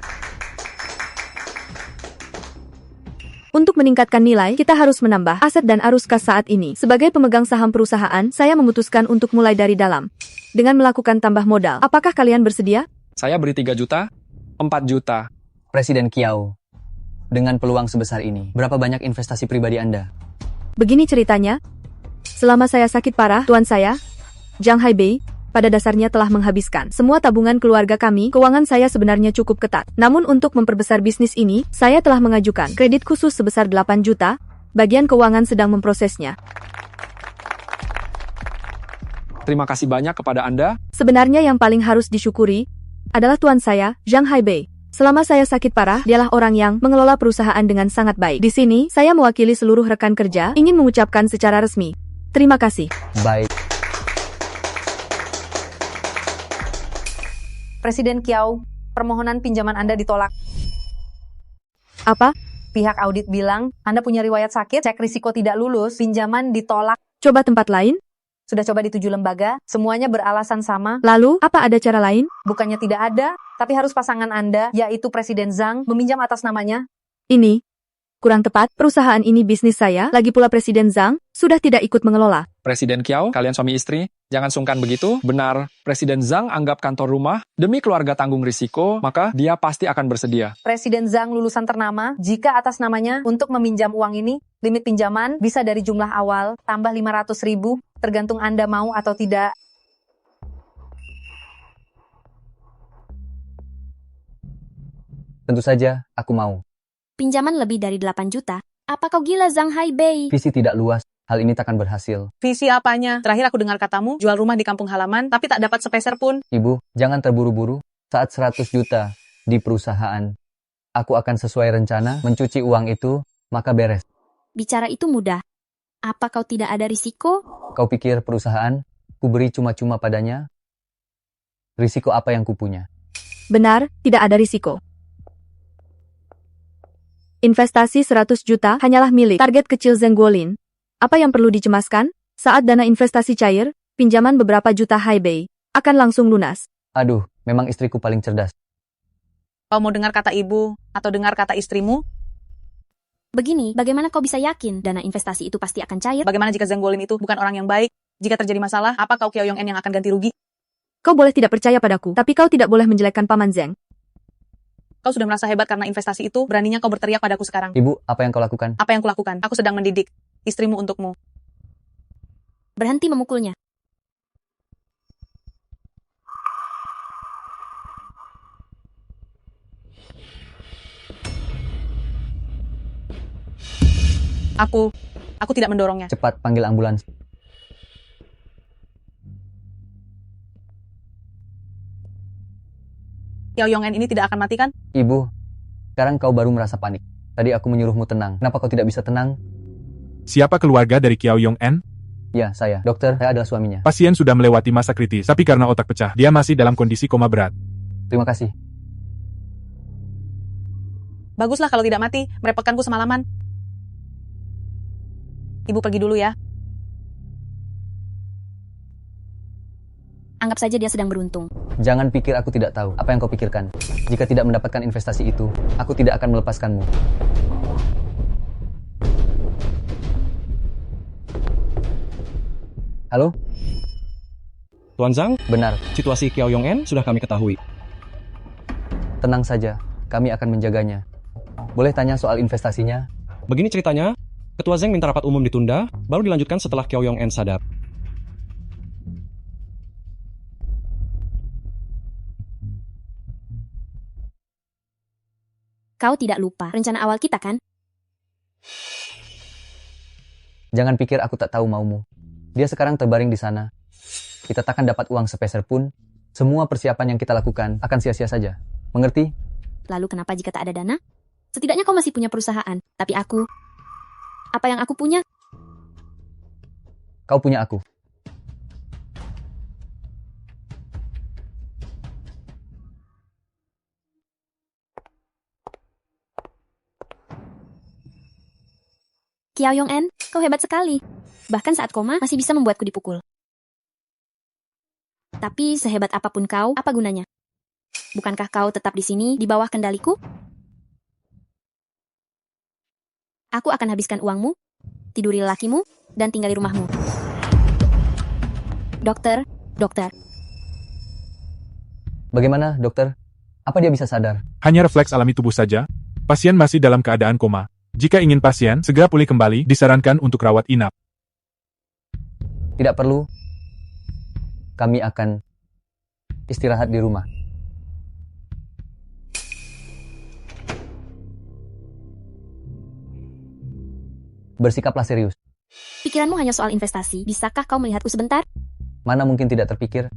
Untuk meningkatkan nilai, kita harus menambah aset dan arus kas saat ini. Sebagai pemegang saham perusahaan, saya memutuskan untuk mulai dari dalam dengan melakukan tambah modal. Apakah kalian bersedia? Saya beri 3 juta, 4 juta. Presiden Kiao, dengan peluang sebesar ini, berapa banyak investasi pribadi Anda? Begini ceritanya. Selama saya sakit parah, tuan saya, Zhang Haibei, pada dasarnya telah menghabiskan semua tabungan keluarga kami. Keuangan saya sebenarnya cukup ketat. Namun untuk memperbesar bisnis ini, saya telah mengajukan kredit khusus sebesar 8 juta. Bagian keuangan sedang memprosesnya. Terima kasih banyak kepada Anda. Sebenarnya yang paling harus disyukuri adalah tuan saya, Zhang Haibei. Selama saya sakit parah, dialah orang yang mengelola perusahaan dengan sangat baik. Di sini, saya mewakili seluruh rekan kerja, ingin mengucapkan secara resmi. Terima kasih. Baik. Presiden Kiao, permohonan pinjaman Anda ditolak. Apa? Pihak audit bilang, Anda punya riwayat sakit, cek risiko tidak lulus, pinjaman ditolak. Coba tempat lain? Sudah coba di 7 lembaga, semuanya beralasan sama. Lalu, apa ada cara lain? Bukannya tidak ada, tapi harus pasangan Anda, yaitu Presiden Zhang, meminjam atas namanya. Ini kurang tepat, perusahaan ini bisnis saya, lagi pula Presiden Zhang sudah tidak ikut mengelola. Presiden Kiao, kalian suami istri, jangan sungkan begitu. Benar, Presiden Zhang anggap kantor rumah demi keluarga tanggung risiko, maka dia pasti akan bersedia. Presiden Zhang lulusan ternama, jika atas namanya untuk meminjam uang ini, limit pinjaman bisa dari jumlah awal, tambah 500.000, tergantung Anda mau atau tidak. Tentu saja, aku mau. Pinjaman lebih dari 8 juta? Apa kau gila Zhang Haibei? Visi tidak luas, hal ini takkan berhasil. Visi apanya? Terakhir aku dengar katamu, jual rumah di kampung halaman, tapi tak dapat sepeser pun. Ibu, jangan terburu-buru. Saat 100 juta di perusahaan, aku akan sesuai rencana mencuci uang itu, maka beres. Bicara itu mudah. Apa kau tidak ada risiko? Kau pikir perusahaan, ku beri cuma-cuma padanya? Risiko apa yang kupunya? Benar, tidak ada risiko. Investasi 100 juta hanyalah milik target kecil Zheng Guolin. Apa yang perlu dicemaskan? Saat dana investasi cair, pinjaman beberapa juta Haibei akan langsung lunas. Aduh, memang istriku paling cerdas. Kau mau dengar kata ibu, atau dengar kata istrimu? Begini, bagaimana kau bisa yakin dana investasi itu pasti akan cair? Bagaimana jika Zhang Guolin itu bukan orang yang baik? Jika terjadi masalah, apa kau Kiao Yong En yang akan ganti rugi? Kau boleh tidak percaya padaku, tapi kau tidak boleh menjelekkan Paman Zheng. Kau sudah merasa hebat karena investasi itu, beraninya kau berteriak padaku sekarang. Ibu, apa yang kau lakukan? Apa yang kulakukan? Aku sedang mendidik istrimu untukmu. Berhenti memukulnya. Aku tidak mendorongnya. Cepat panggil ambulans. Kiao Yong En ini tidak akan mati kan? Ibu, sekarang kau baru merasa panik. Tadi aku menyuruhmu tenang. Kenapa kau tidak bisa tenang? Siapa keluarga dari Kiao Yong En? Ya, saya. Dokter, saya adalah suaminya. Pasien sudah melewati masa kritis, tapi karena otak pecah, dia masih dalam kondisi koma berat. Terima kasih. Baguslah kalau tidak mati, merepotkanku semalaman. Ibu pergi dulu ya. Anggap saja dia sedang beruntung. Jangan pikir aku tidak tahu apa yang kau pikirkan. Jika tidak mendapatkan investasi itu, aku tidak akan melepaskanmu. Halo? Tuan Zhang, Benar, situasi Kiao Yong En sudah kami ketahui. tenang saja. Kami akan menjaganya. Boleh tanya soal investasinya? Begini ceritanya, Ketua Zheng minta rapat umum ditunda, baru dilanjutkan setelah Kiao Yong En sadar. Kau tidak lupa rencana awal kita kan? Jangan pikir aku tak tahu maumu. Dia sekarang terbaring di sana. Kita takkan dapat uang sepeser pun. Semua persiapan yang kita lakukan akan sia-sia saja. Mengerti? Lalu kenapa jika tak ada dana? Setidaknya kau masih punya perusahaan. Tapi aku... Apa yang aku punya? Kau punya aku. Kiao Yong En, kau hebat sekali. Bahkan saat koma masih bisa membuatku dipukul. Tapi sehebat apapun kau, apa gunanya? Bukankah kau tetap di sini di bawah kendaliku? Aku akan habiskan uangmu, tiduri lelakimu, dan tinggali rumahmu. Dokter, dokter. Bagaimana, dokter? Apa dia bisa sadar? Hanya refleks alami tubuh saja. Pasien masih dalam keadaan koma. Jika ingin pasien segera pulih kembali, disarankan untuk rawat inap. Tidak perlu. Kami akan istirahat di rumah. Bersikaplah serius. Pikiranmu hanya soal investasi. Bisakah kau melihatku sebentar? Mana mungkin tidak terpikir?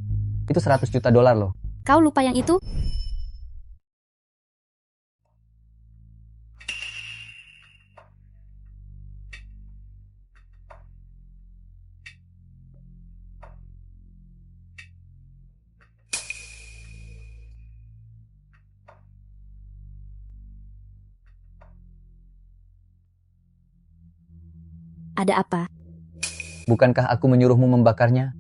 Itu 100 juta dolar loh. Kau lupa yang itu? Ada apa? Bukankah aku menyuruhmu membakarnya?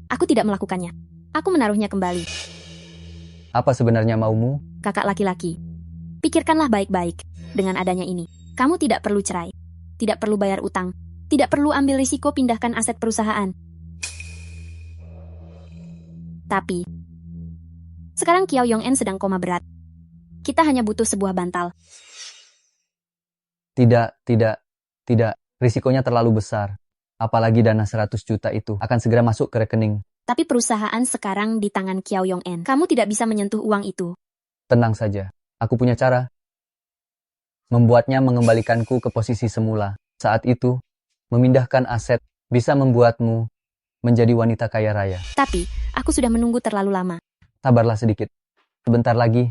Aku tidak melakukannya. Aku menaruhnya kembali. Apa sebenarnya maumu? Kakak laki-laki, pikirkanlah baik-baik. Dengan adanya ini, kamu tidak perlu cerai. Tidak perlu bayar utang. Tidak perlu ambil risiko pindahkan aset perusahaan. Tapi, sekarang Kiao Yong-en sedang koma berat. Kita hanya butuh sebuah bantal. Tidak. Risikonya terlalu besar. Apalagi dana 100 juta itu akan segera masuk ke rekening. Tapi perusahaan sekarang di tangan Kiao Yong-en. Kamu tidak bisa menyentuh uang itu. Tenang saja. Aku punya cara. Membuatnya mengembalikanku ke posisi semula. Saat itu, memindahkan aset bisa membuatmu menjadi wanita kaya raya. Tapi, aku sudah menunggu terlalu lama. Sabarlah sedikit. Sebentar lagi.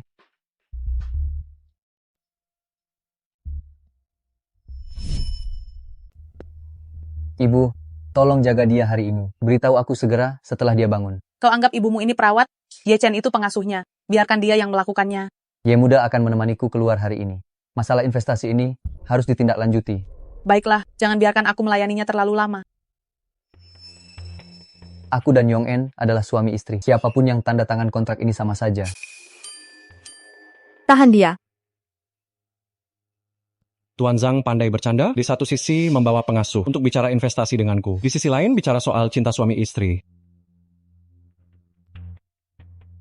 Ibu, tolong jaga dia hari ini. Beritahu aku segera setelah dia bangun. Kau anggap ibumu ini perawat? Ye Chen itu pengasuhnya. Biarkan dia yang melakukannya. Ye Muda akan menemaniku keluar hari ini. Masalah investasi ini harus ditindaklanjuti. Baiklah, jangan biarkan aku melayaninya terlalu lama. Aku dan Yong-en adalah suami istri. Siapapun yang tanda tangan kontrak ini sama saja. Tahan dia. Tuan Zhang pandai bercanda, di satu sisi membawa pengasuh untuk bicara investasi denganku. Di sisi lain bicara soal cinta suami istri.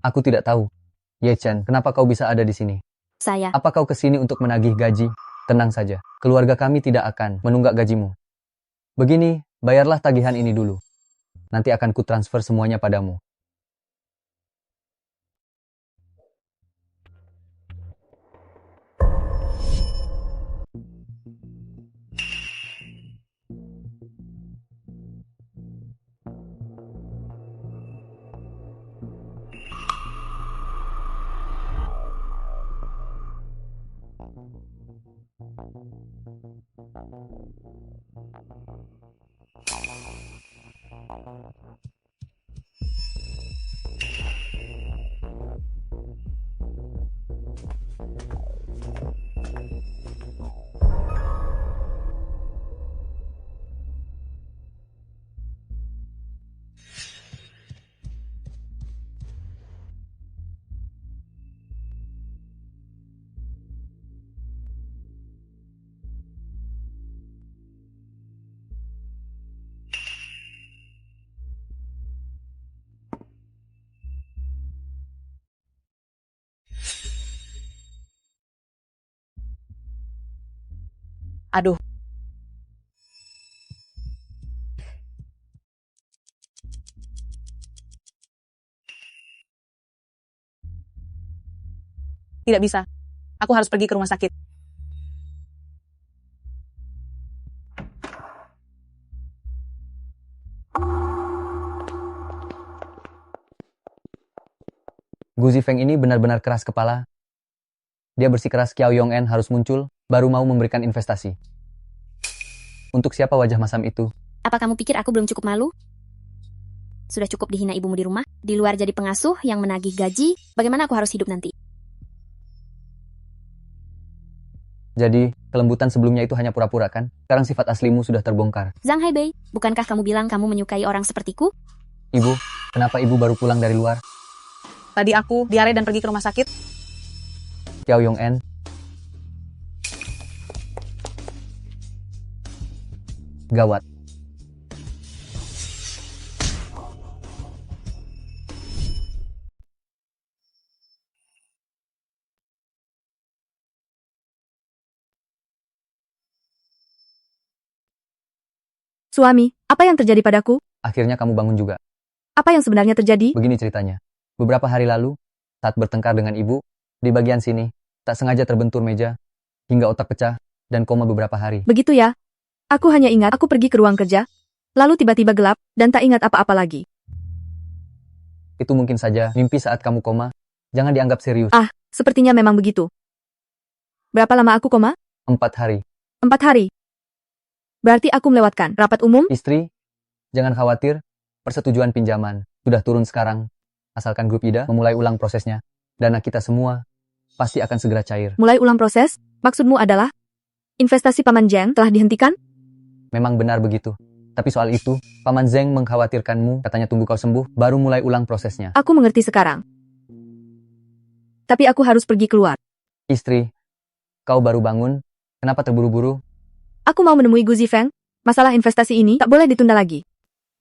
Aku tidak tahu. Ye Chen, kenapa kau bisa ada di sini? Saya. Apa kau kesini untuk menagih gaji? Tenang saja, keluarga kami tidak akan menunggak gajimu. Begini, bayarlah tagihan ini dulu. Nanti akan kutransfer semuanya padamu. Aduh. Tidak bisa. Aku harus pergi ke rumah sakit. Gu Zifeng ini benar-benar keras kepala. Dia bersikeras Kiao Yong-en harus muncul, baru mau memberikan investasi. Untuk siapa wajah masam itu? Apa kamu pikir aku belum cukup malu? Sudah cukup dihina ibumu di rumah, di luar jadi pengasuh yang menagih gaji, bagaimana aku harus hidup nanti? Jadi, kelembutan sebelumnya itu hanya pura-pura kan? Sekarang sifat aslimu sudah terbongkar. Zhang Haibei, bukankah kamu bilang kamu menyukai orang sepertiku? Ibu, kenapa ibu baru pulang dari luar? Tadi aku diare dan pergi ke rumah sakit. Kiao Yong-en. Gawat. Suami, apa yang terjadi padaku? Akhirnya kamu bangun juga. Apa yang sebenarnya terjadi? Begini ceritanya. Beberapa hari lalu, saat bertengkar dengan ibu, di bagian sini, tak sengaja terbentur meja, hingga otak pecah, dan koma beberapa hari. Begitu ya? Aku hanya ingat aku pergi ke ruang kerja, lalu tiba-tiba gelap, dan tak ingat apa-apa lagi. Itu mungkin saja mimpi saat kamu koma. Jangan dianggap serius. Ah, sepertinya memang begitu. Berapa lama aku koma? 4 hari. 4 hari. Berarti aku melewatkan rapat umum? Istri, jangan khawatir. Persetujuan pinjaman sudah turun sekarang. Asalkan grup Ida memulai ulang prosesnya. Dana kita semua pasti akan segera cair. Mulai ulang proses? Maksudmu adalah investasi Paman Jiang telah dihentikan? Memang benar begitu. Tapi soal itu, Paman Zeng mengkhawatirkanmu, katanya tunggu kau sembuh, baru mulai ulang prosesnya. Aku mengerti sekarang. Tapi aku harus pergi keluar. Istri, kau baru bangun, kenapa terburu-buru? Aku mau menemui Gu Zifeng. Masalah investasi ini tak boleh ditunda lagi.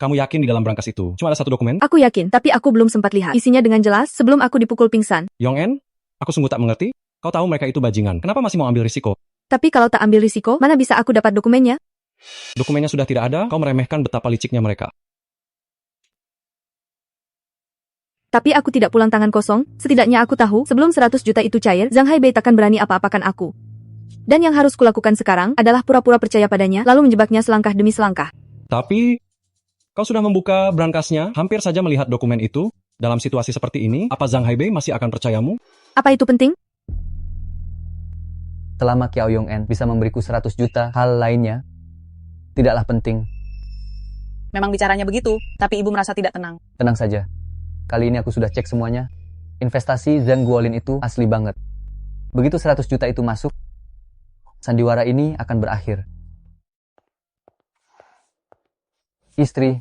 Kamu yakin di dalam berangkas itu cuma ada satu dokumen? Aku yakin, tapi aku belum sempat lihat isinya dengan jelas sebelum aku dipukul pingsan. Yong En, aku sungguh tak mengerti. Kau tahu mereka itu bajingan. Kenapa masih mau ambil risiko? Tapi kalau tak ambil risiko, mana bisa aku dapat dokumennya? Dokumennya sudah tidak ada, kau meremehkan betapa liciknya mereka. Tapi aku tidak pulang tangan kosong, setidaknya aku tahu sebelum 100 juta itu cair, Zhang Haibei takkan berani apa-apakan aku. Dan yang harus kulakukan sekarang adalah pura-pura percaya padanya, lalu menjebaknya selangkah demi selangkah. Tapi, kau sudah membuka berangkasnya, hampir saja melihat dokumen itu. Dalam situasi seperti ini, apa Zhang Haibei masih akan percayamu? Apa itu penting? Selama Kiao Yong En bisa memberiku 100 juta, hal lainnya tidaklah penting. Memang bicaranya begitu, tapi ibu merasa tidak tenang. Tenang saja. Kali ini aku sudah cek semuanya. Investasi Zhang Guolin itu asli banget. Begitu 100 juta itu masuk, sandiwara ini akan berakhir. Istri,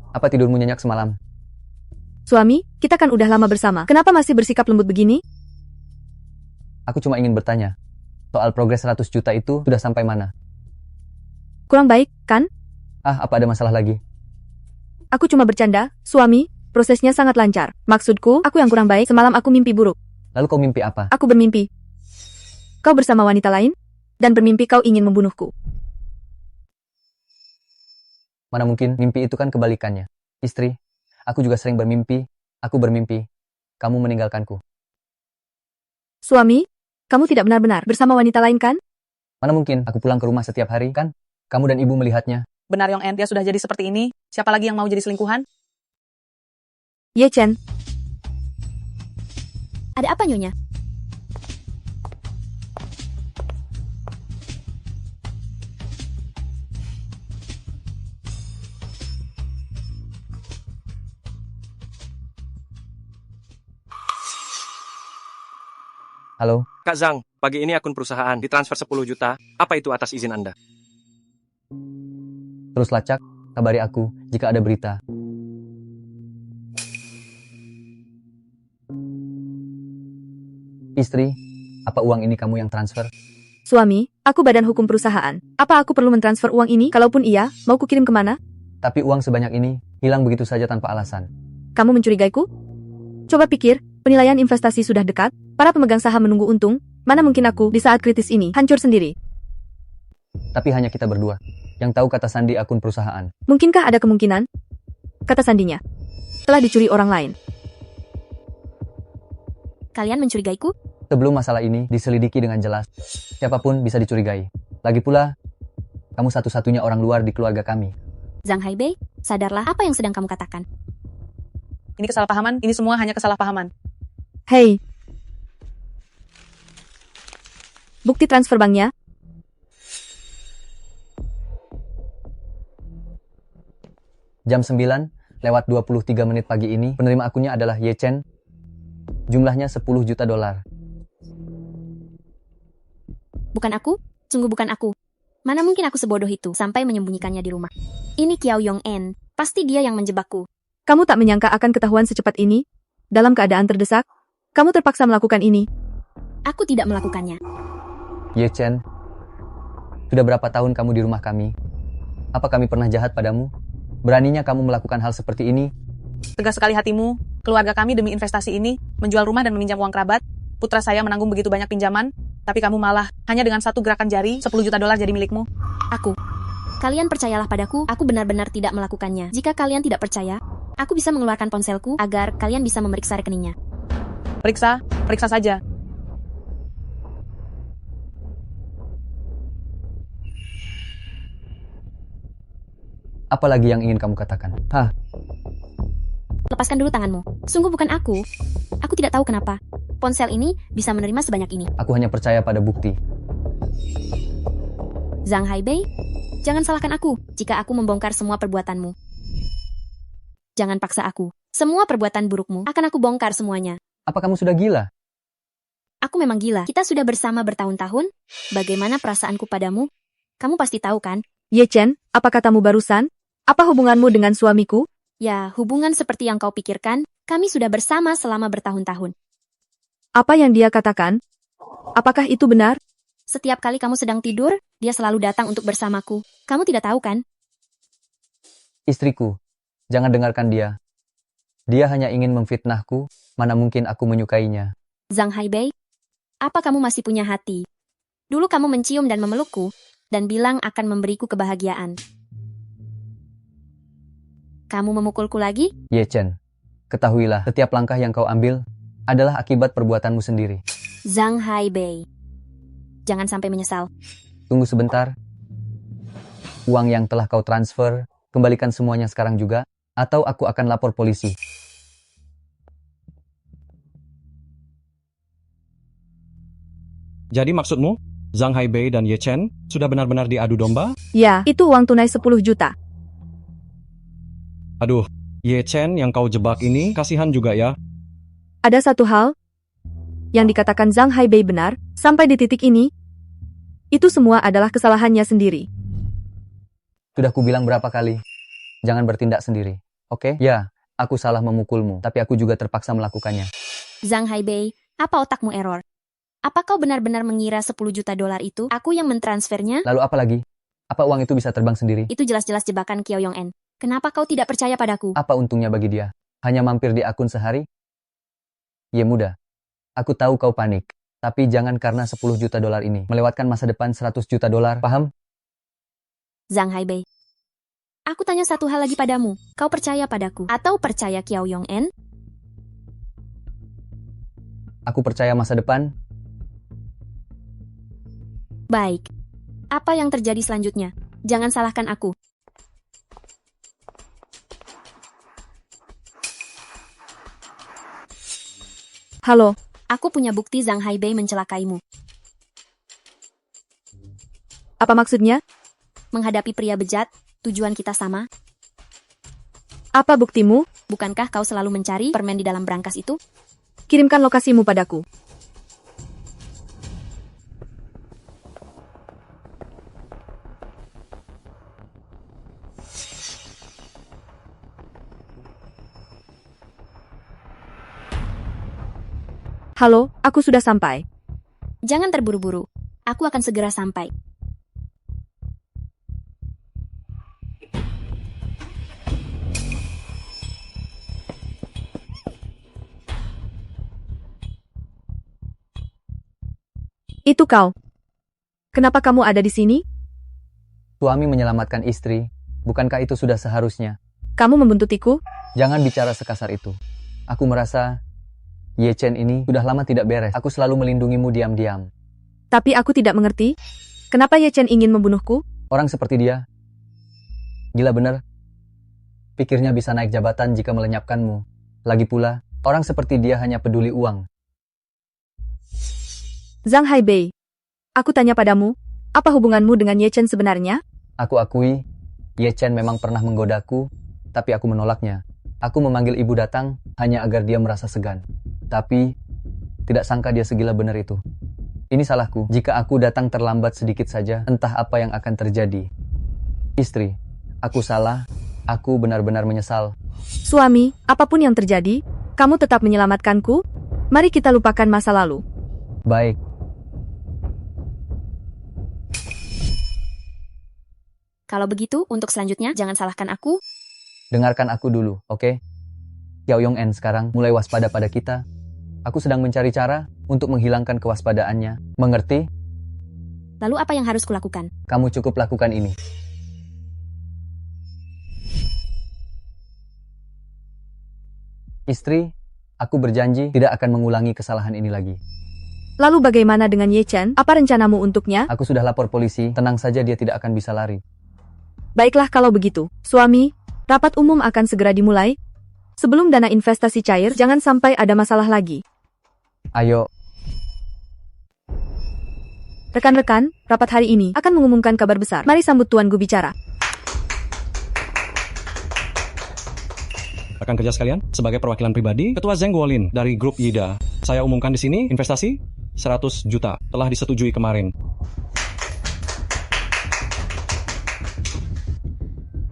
apa tidurmu nyenyak semalam? Suami, kita kan udah lama bersama, kenapa masih bersikap lembut begini? Aku cuma ingin bertanya, soal progres 100 juta itu sudah sampai mana? Kurang baik, kan? Ah, apa ada masalah lagi? Aku cuma bercanda, suami, prosesnya sangat lancar. Maksudku, aku yang kurang baik, semalam aku mimpi buruk. Lalu kau mimpi apa? Aku bermimpi. Kau bersama wanita lain, dan bermimpi kau ingin membunuhku. Mana mungkin, mimpi itu kan kebalikannya. Istri, aku juga sering bermimpi, aku bermimpi, kamu meninggalkanku. Suami, kamu tidak benar-benar bersama wanita lain kan? Mana mungkin, aku pulang ke rumah setiap hari, kan? Kamu dan ibu melihatnya. Benar Yong En, dia sudah jadi seperti ini. Siapa lagi yang mau jadi selingkuhan? Ye Chen, Ada apa, Nyonya? Halo, Kak Zhang, pagi ini akun perusahaan ditransfer 10 juta. Apa itu atas izin Anda? terus lacak, kabari aku jika ada berita. Istri, apa uang ini kamu yang transfer? suami, aku badan hukum perusahaan. Apa aku perlu mentransfer uang ini? Kalaupun iya, mau kukirim kemana? Tapi uang sebanyak ini hilang begitu saja tanpa alasan. Kamu mencurigaiku? Coba pikir, penilaian investasi sudah dekat, para pemegang saham menunggu untung, mana mungkin aku di saat kritis ini hancur sendiri? Tapi hanya kita berdua yang tahu kata sandi akun perusahaan. Mungkinkah ada kemungkinan? Kata sandinya telah dicuri orang lain. Kalian mencurigaiku? Sebelum masalah ini diselidiki dengan jelas, siapapun bisa dicurigai. Lagi pula, kamu satu-satunya orang luar di keluarga kami. Zhang Haibei, sadarlah apa yang sedang kamu katakan. Ini kesalahpahaman, ini semua hanya kesalahpahaman. Hei, bukti transfer banknya. Jam 9:23 pagi ini, penerima akunnya adalah Ye Chen. Jumlahnya 10 juta dolar. Bukan aku? Sungguh bukan aku. Mana mungkin aku sebodoh itu sampai menyembunyikannya di rumah. Ini Kiao Yong En. Pasti dia yang menjebakku. Kamu tak menyangka akan ketahuan secepat ini? Dalam keadaan terdesak, kamu terpaksa melakukan ini. Aku tidak melakukannya. Ye Chen, sudah berapa tahun kamu di rumah kami? Apa kami pernah jahat padamu? Beraninya kamu melakukan hal seperti ini? Tegas sekali hatimu. Keluarga kami demi investasi ini menjual rumah dan meminjam uang kerabat. Putra saya menanggung begitu banyak pinjaman, tapi kamu malah hanya dengan satu gerakan jari 10 juta dolar jadi milikmu. Aku. Kalian percayalah padaku, aku benar-benar tidak melakukannya. Jika kalian tidak percaya, aku bisa mengeluarkan ponselku agar kalian bisa memeriksa rekeningnya. Periksa, periksa saja. Apa lagi yang ingin kamu katakan? Hah? Lepaskan dulu tanganmu. Sungguh bukan aku. Aku tidak tahu kenapa. Ponsel ini bisa menerima sebanyak ini. Aku hanya percaya pada bukti. Zhang Haibei, jangan salahkan aku jika aku membongkar semua perbuatanmu. Jangan paksa aku. Semua perbuatan burukmu akan aku bongkar semuanya. Apa kamu sudah gila? Aku memang gila. Kita sudah bersama bertahun-tahun. Bagaimana perasaanku padamu? Kamu pasti tahu kan? Ye Chen, apa katamu barusan? Apa hubunganmu dengan suamiku? Ya, hubungan seperti yang kau pikirkan. Kami sudah bersama selama bertahun-tahun. Apa yang dia katakan? Apakah itu benar? Setiap kali kamu sedang tidur, dia selalu datang untuk bersamaku. Kamu tidak tahu kan? Istriku, jangan dengarkan dia. Dia hanya ingin memfitnahku, mana mungkin aku menyukainya. Zhang Haibei, apa kamu masih punya hati? Dulu kamu mencium dan memelukku, dan bilang akan memberiku kebahagiaan. Kamu memukulku lagi? Ye Chen, ketahuilah, setiap langkah yang kau ambil adalah akibat perbuatanmu sendiri. Zhang Haibei, jangan sampai menyesal. Tunggu sebentar. Uang yang telah kau transfer, kembalikan semuanya sekarang juga, atau aku akan lapor polisi. Jadi maksudmu, Zhang Haibei dan Ye Chen sudah benar-benar diadu domba? Ya, itu uang tunai 10 juta. Aduh, Ye Chen yang kau jebak ini kasihan juga ya. Ada satu hal yang dikatakan Zhang Haibei benar, sampai di titik ini, itu semua adalah kesalahannya sendiri. Sudah kubilang berapa kali, jangan bertindak sendiri, oke? Ya, aku salah memukulmu, tapi aku juga terpaksa melakukannya. Zhang Haibei, apa otakmu error? Apa kau benar-benar mengira 10 juta dolar itu aku yang mentransfernya? Lalu apa lagi? Apa uang itu bisa terbang sendiri? Itu jelas-jelas jebakan Kiao Yong-en. Kenapa kau tidak percaya padaku? Apa untungnya bagi dia? Hanya mampir di akun sehari? Ya mudah. Aku tahu kau panik. Tapi jangan karena 10 juta dolar ini melewatkan masa depan 100 juta dolar, paham? Zhang Haibei, aku tanya satu hal lagi padamu. Kau percaya padaku atau percaya Kiao Yong-en? Aku percaya masa depan. Baik. Apa yang terjadi selanjutnya? Jangan salahkan aku. Halo, Aku punya bukti Zhang Haibei mencelakaimu. apa maksudnya? Menghadapi pria bejat, tujuan kita sama. Apa buktimu? Bukankah kau selalu mencari permen di dalam brankas itu? Kirimkan lokasimu padaku. Halo, aku sudah sampai. Jangan terburu-buru. Aku akan segera sampai. Itu kau. Kenapa kamu ada di sini? Suami menyelamatkan istri. Bukankah itu sudah seharusnya? Kamu membuntutiku? Jangan bicara sekasar itu. Aku merasa Ye Chen ini sudah lama tidak beres. Aku selalu melindungimu diam-diam. Tapi aku tidak mengerti. Kenapa Ye Chen ingin membunuhku? Orang seperti dia. Gila bener. Pikirnya bisa naik jabatan jika melenyapkanmu. Lagi pula, orang seperti dia hanya peduli uang. Zhang Haibei, aku tanya padamu, apa hubunganmu dengan Ye Chen sebenarnya? Aku akui, Ye Chen memang pernah menggodaku, tapi aku menolaknya. Aku memanggil ibu datang hanya agar dia merasa segan. Tapi, tidak sangka dia segila benar itu. Ini salahku. Jika aku datang terlambat sedikit saja, entah apa yang akan terjadi. Istri, aku salah. Aku benar-benar menyesal. Suami, apapun yang terjadi, kamu tetap menyelamatkanku. Mari kita lupakan masa lalu. Baik. Kalau begitu, untuk selanjutnya, jangan salahkan aku. Dengarkan aku dulu, oke? Kiao Yong-en sekarang mulai waspada pada kita. Aku sedang mencari cara untuk menghilangkan kewaspadaannya. Mengerti? Lalu apa yang harus kulakukan? Kamu cukup lakukan ini. Istri, aku berjanji tidak akan mengulangi kesalahan ini lagi. Lalu bagaimana dengan Ye Chen? Apa rencanamu untuknya? Aku sudah lapor polisi, tenang saja dia tidak akan bisa lari. Baiklah kalau begitu. Suami, rapat umum akan segera dimulai. Sebelum dana investasi cair, jangan sampai ada masalah lagi. Ayo. Rekan-rekan, rapat hari ini akan mengumumkan kabar besar. Mari sambut Tuan Gu bicara. Rekan kerja sekalian, sebagai perwakilan pribadi, Ketua Zheng Guolin dari grup Yida. Saya umumkan di sini investasi 100 juta telah disetujui kemarin.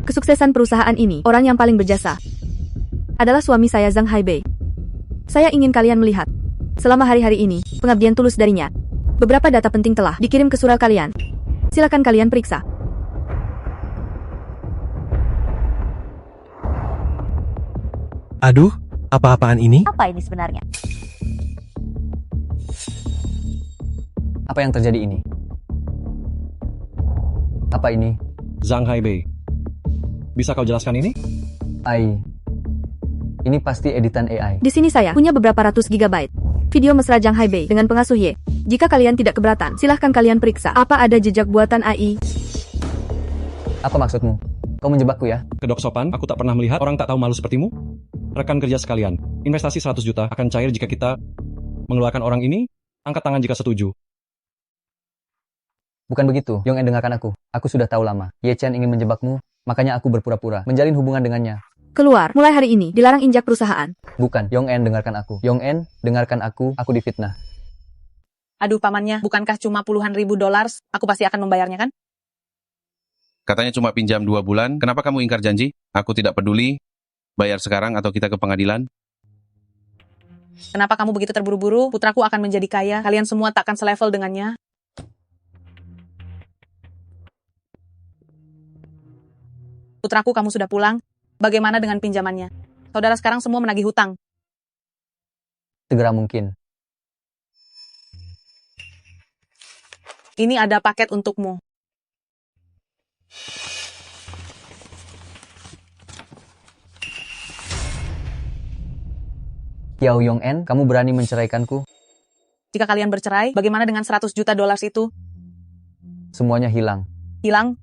Kesuksesan perusahaan ini, orang yang paling berjasa adalah suami saya Zhang Haibei. Saya ingin kalian melihat, selama hari-hari ini, pengabdian tulus darinya. Beberapa data penting telah dikirim ke surau kalian. Silakan kalian periksa. Aduh, apa-apaan ini? Apa ini sebenarnya? Apa yang terjadi ini? Apa ini? Zhang Haibei. Bisa kau jelaskan ini? Ini pasti editan AI. Di sini saya punya beberapa ratus gigabyte video mesra Zhang Haibei dengan pengasuh Ye. Jika kalian tidak keberatan, silahkan kalian periksa apa ada jejak buatan AI. Apa maksudmu? Kau menjebakku ya? Kedok sopan, aku tak pernah melihat orang tak tahu malu sepertimu. Rekan kerja sekalian, investasi 100 juta akan cair jika kita mengeluarkan orang ini. Angkat tangan jika setuju. Bukan begitu, Yong En, dengarkan aku. Aku sudah tahu lama. Ye Chen ingin menjebakmu, makanya aku berpura-pura menjalin hubungan dengannya. Keluar, mulai hari ini, dilarang injak perusahaan. Bukan, Yong En, dengarkan aku. Yong En, dengarkan aku difitnah. Aduh pamannya, bukankah cuma puluhan ribu dolar? Aku pasti akan membayarnya kan? Katanya cuma pinjam 2 bulan, kenapa kamu ingkar janji? Aku tidak peduli, bayar sekarang atau kita ke pengadilan. Kenapa kamu begitu terburu-buru? Putraku akan menjadi kaya, kalian semua tak akan selevel dengannya. Putraku, kamu sudah pulang? Bagaimana dengan pinjamannya? Saudara sekarang semua menagih hutang. Segera mungkin. Ini ada paket untukmu. Xiao Yong En, kamu berani menceraikanku? Jika kalian bercerai, bagaimana dengan 100 juta dolar itu? Semuanya hilang. Hilang?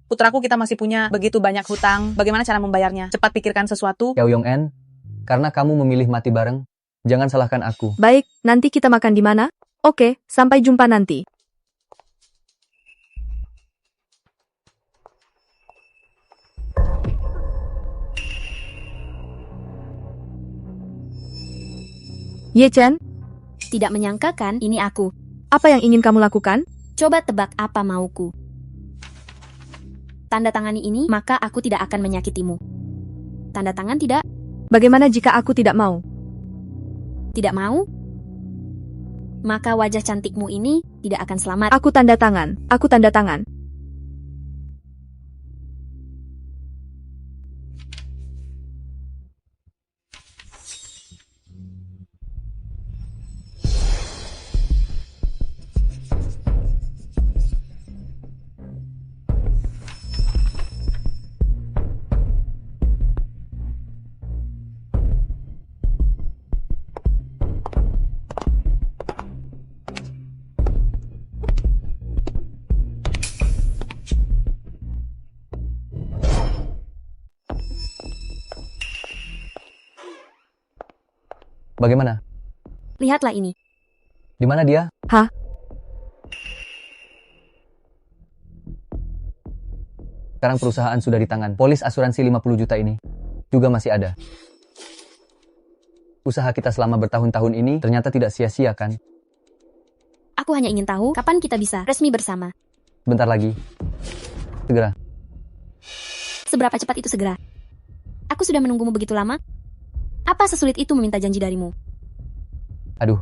Putraku, kita masih punya begitu banyak hutang. Bagaimana cara membayarnya? Cepat pikirkan sesuatu. Xiao Yong En, karena kamu memilih mati bareng, jangan salahkan aku. Baik, nanti kita makan di mana? Oke, sampai jumpa nanti. Ye Chen, Tidak menyangka kan ini aku. apa yang ingin kamu lakukan? Coba tebak apa mauku. Tanda tangani ini, maka aku tidak akan menyakitimu. Tanda tangan tidak? Bagaimana jika aku tidak mau? Tidak mau? Maka wajah cantikmu ini tidak akan selamat. Aku tanda tangan. Aku tanda tangan. Bagaimana? Lihatlah ini. Di mana dia? Hah? Sekarang perusahaan sudah di tangan. Polis asuransi 50 juta ini juga masih ada. Usaha kita selama bertahun-tahun ini ternyata tidak sia-sia kan? Aku hanya ingin tahu kapan kita bisa resmi bersama. Bentar lagi. Segera. Seberapa cepat itu segera? Aku sudah menunggumu begitu lama. Apa sesulit itu meminta janji darimu? Aduh,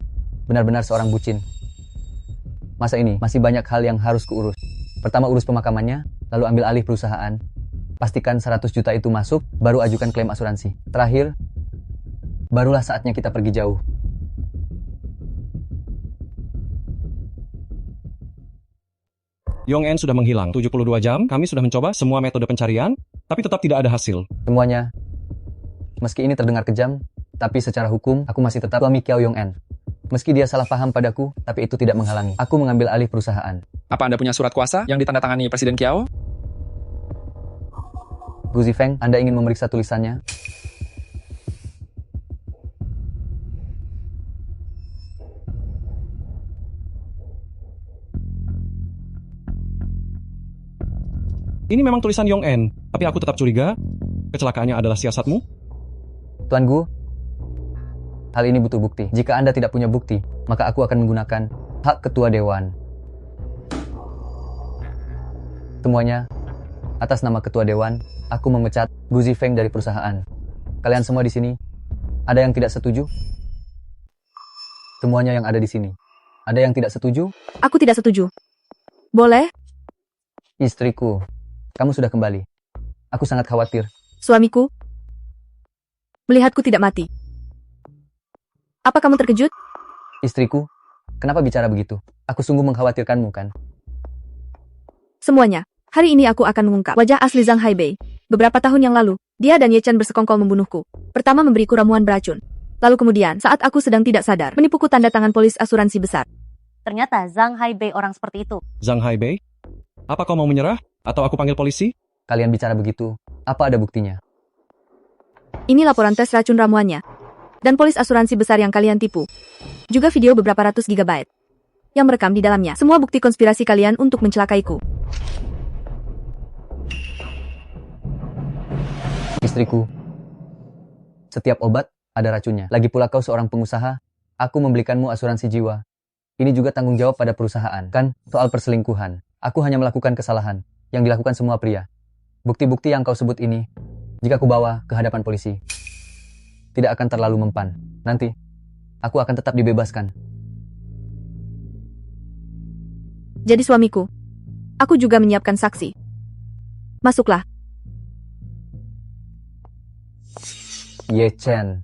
benar-benar seorang bucin. Masa ini masih banyak hal yang harus kuurus. Pertama urus pemakamannya, lalu ambil alih perusahaan. Pastikan 100 juta itu masuk, baru ajukan klaim asuransi. Terakhir, barulah saatnya kita pergi jauh. Yong En sudah menghilang 72 jam, kami sudah mencoba semua metode pencarian, tapi tetap tidak ada hasil. Semuanya, meski ini terdengar kejam, tapi secara hukum, aku masih tetap suami Xiao Yong En. Meski dia salah paham padaku, tapi itu tidak menghalangi. Aku mengambil alih perusahaan. Apa Anda punya surat kuasa yang ditandatangani Presiden Qiao? Gu Zifeng, Anda ingin memeriksa tulisannya? Ini memang tulisan Yong En, tapi aku tetap curiga. kecelakaannya adalah siasatmu? Tuan Gu, hal ini butuh bukti. Jika Anda tidak punya bukti, maka aku akan menggunakan hak ketua dewan. Semuanya, atas nama ketua dewan, aku memecat Gu Zifeng dari perusahaan. Kalian semua di sini, ada yang tidak setuju? Semuanya yang ada di sini, ada yang tidak setuju? Aku tidak setuju. Boleh? Istriku, kamu sudah kembali. Aku sangat khawatir. Suamiku, melihatku tidak mati. Apa kamu terkejut? Istriku, kenapa bicara begitu? Aku sungguh mengkhawatirkanmu, kan? Semuanya, hari ini aku akan mengungkap wajah asli Zhang Haibei. Beberapa tahun yang lalu, dia dan Ye Chen bersekongkol membunuhku. Pertama memberiku ramuan beracun. Lalu kemudian, saat aku sedang tidak sadar, menipuku tanda tangan polis asuransi besar. Ternyata Zhang Haibei orang seperti itu. Zhang Haibei? Apa kau mau menyerah? Atau aku panggil polisi? Kalian bicara begitu, apa ada buktinya? Ini laporan tes racun ramuannya. Dan polis asuransi besar yang kalian tipu. Juga video beberapa ratus gigabyte. Yang merekam di dalamnya semua bukti konspirasi kalian untuk mencelakaiku. Istriku, setiap obat ada racunnya. Lagi pula kau seorang pengusaha, aku membelikanmu asuransi jiwa. Ini juga tanggung jawab pada perusahaan, kan? Soal perselingkuhan, aku hanya melakukan kesalahan yang dilakukan semua pria. Bukti-bukti yang kau sebut ini, jika ku bawa ke hadapan polisi, tidak akan terlalu mempan. Nanti, aku akan tetap dibebaskan. Jadi suamiku, aku juga menyiapkan saksi. Masuklah. Ye Chen,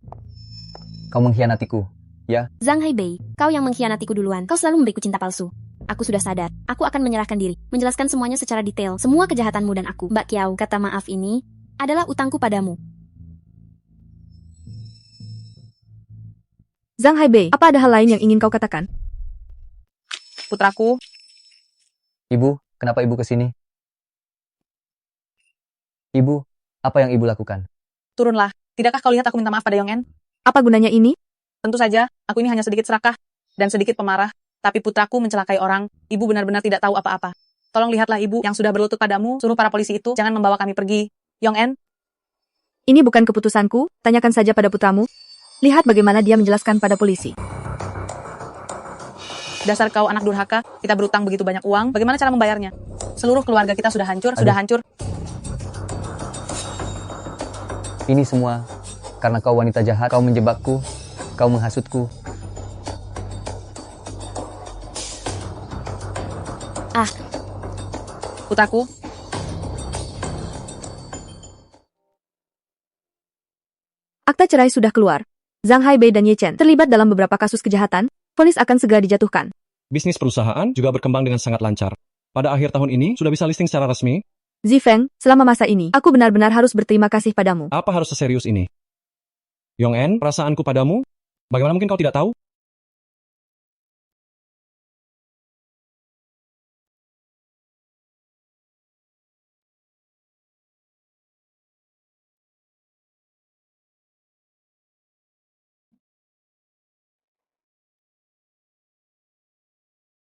kau mengkhianatiku, ya? Zhang Haibei, kau yang mengkhianatiku duluan. Kau selalu memberiku cinta palsu. Aku sudah sadar. Aku akan menyerahkan diri. Menjelaskan semuanya secara detail. Semua kejahatanmu dan aku. Mbak Kiau, kata maaf ini adalah utangku padamu. Zhang Haibei, apa ada hal lain yang ingin kau katakan? Putraku, Ibu, kenapa ibu kesini? Ibu, apa yang ibu lakukan? turunlah. Tidakkah kau lihat aku minta maaf pada Yong En? Apa gunanya ini? Tentu saja, aku ini hanya sedikit serakah dan sedikit pemarah. Tapi putraku mencelakai orang, ibu benar-benar tidak tahu apa-apa. Tolong lihatlah ibu yang sudah berlutut padamu, suruh para polisi itu jangan membawa kami pergi. Yong En? Ini bukan keputusanku, tanyakan saja pada putramu. Lihat bagaimana dia menjelaskan pada polisi. Dasar kau anak durhaka, kita berutang begitu banyak uang, bagaimana cara membayarnya? Seluruh keluarga kita sudah hancur, sudah hancur. Ini semua karena kau wanita jahat, kau menjebakku, kau menghasutku. Putraku, Akta cerai sudah keluar. Zhang Haibei dan Ye Chen terlibat dalam beberapa kasus kejahatan, vonis akan segera dijatuhkan. Bisnis perusahaan juga berkembang dengan sangat lancar. Pada akhir tahun ini, sudah bisa listing secara resmi. Zifeng, selama masa ini, aku benar-benar harus berterima kasih padamu. Apa harus seserius ini? Yong En, perasaanku padamu? Bagaimana mungkin kau tidak tahu?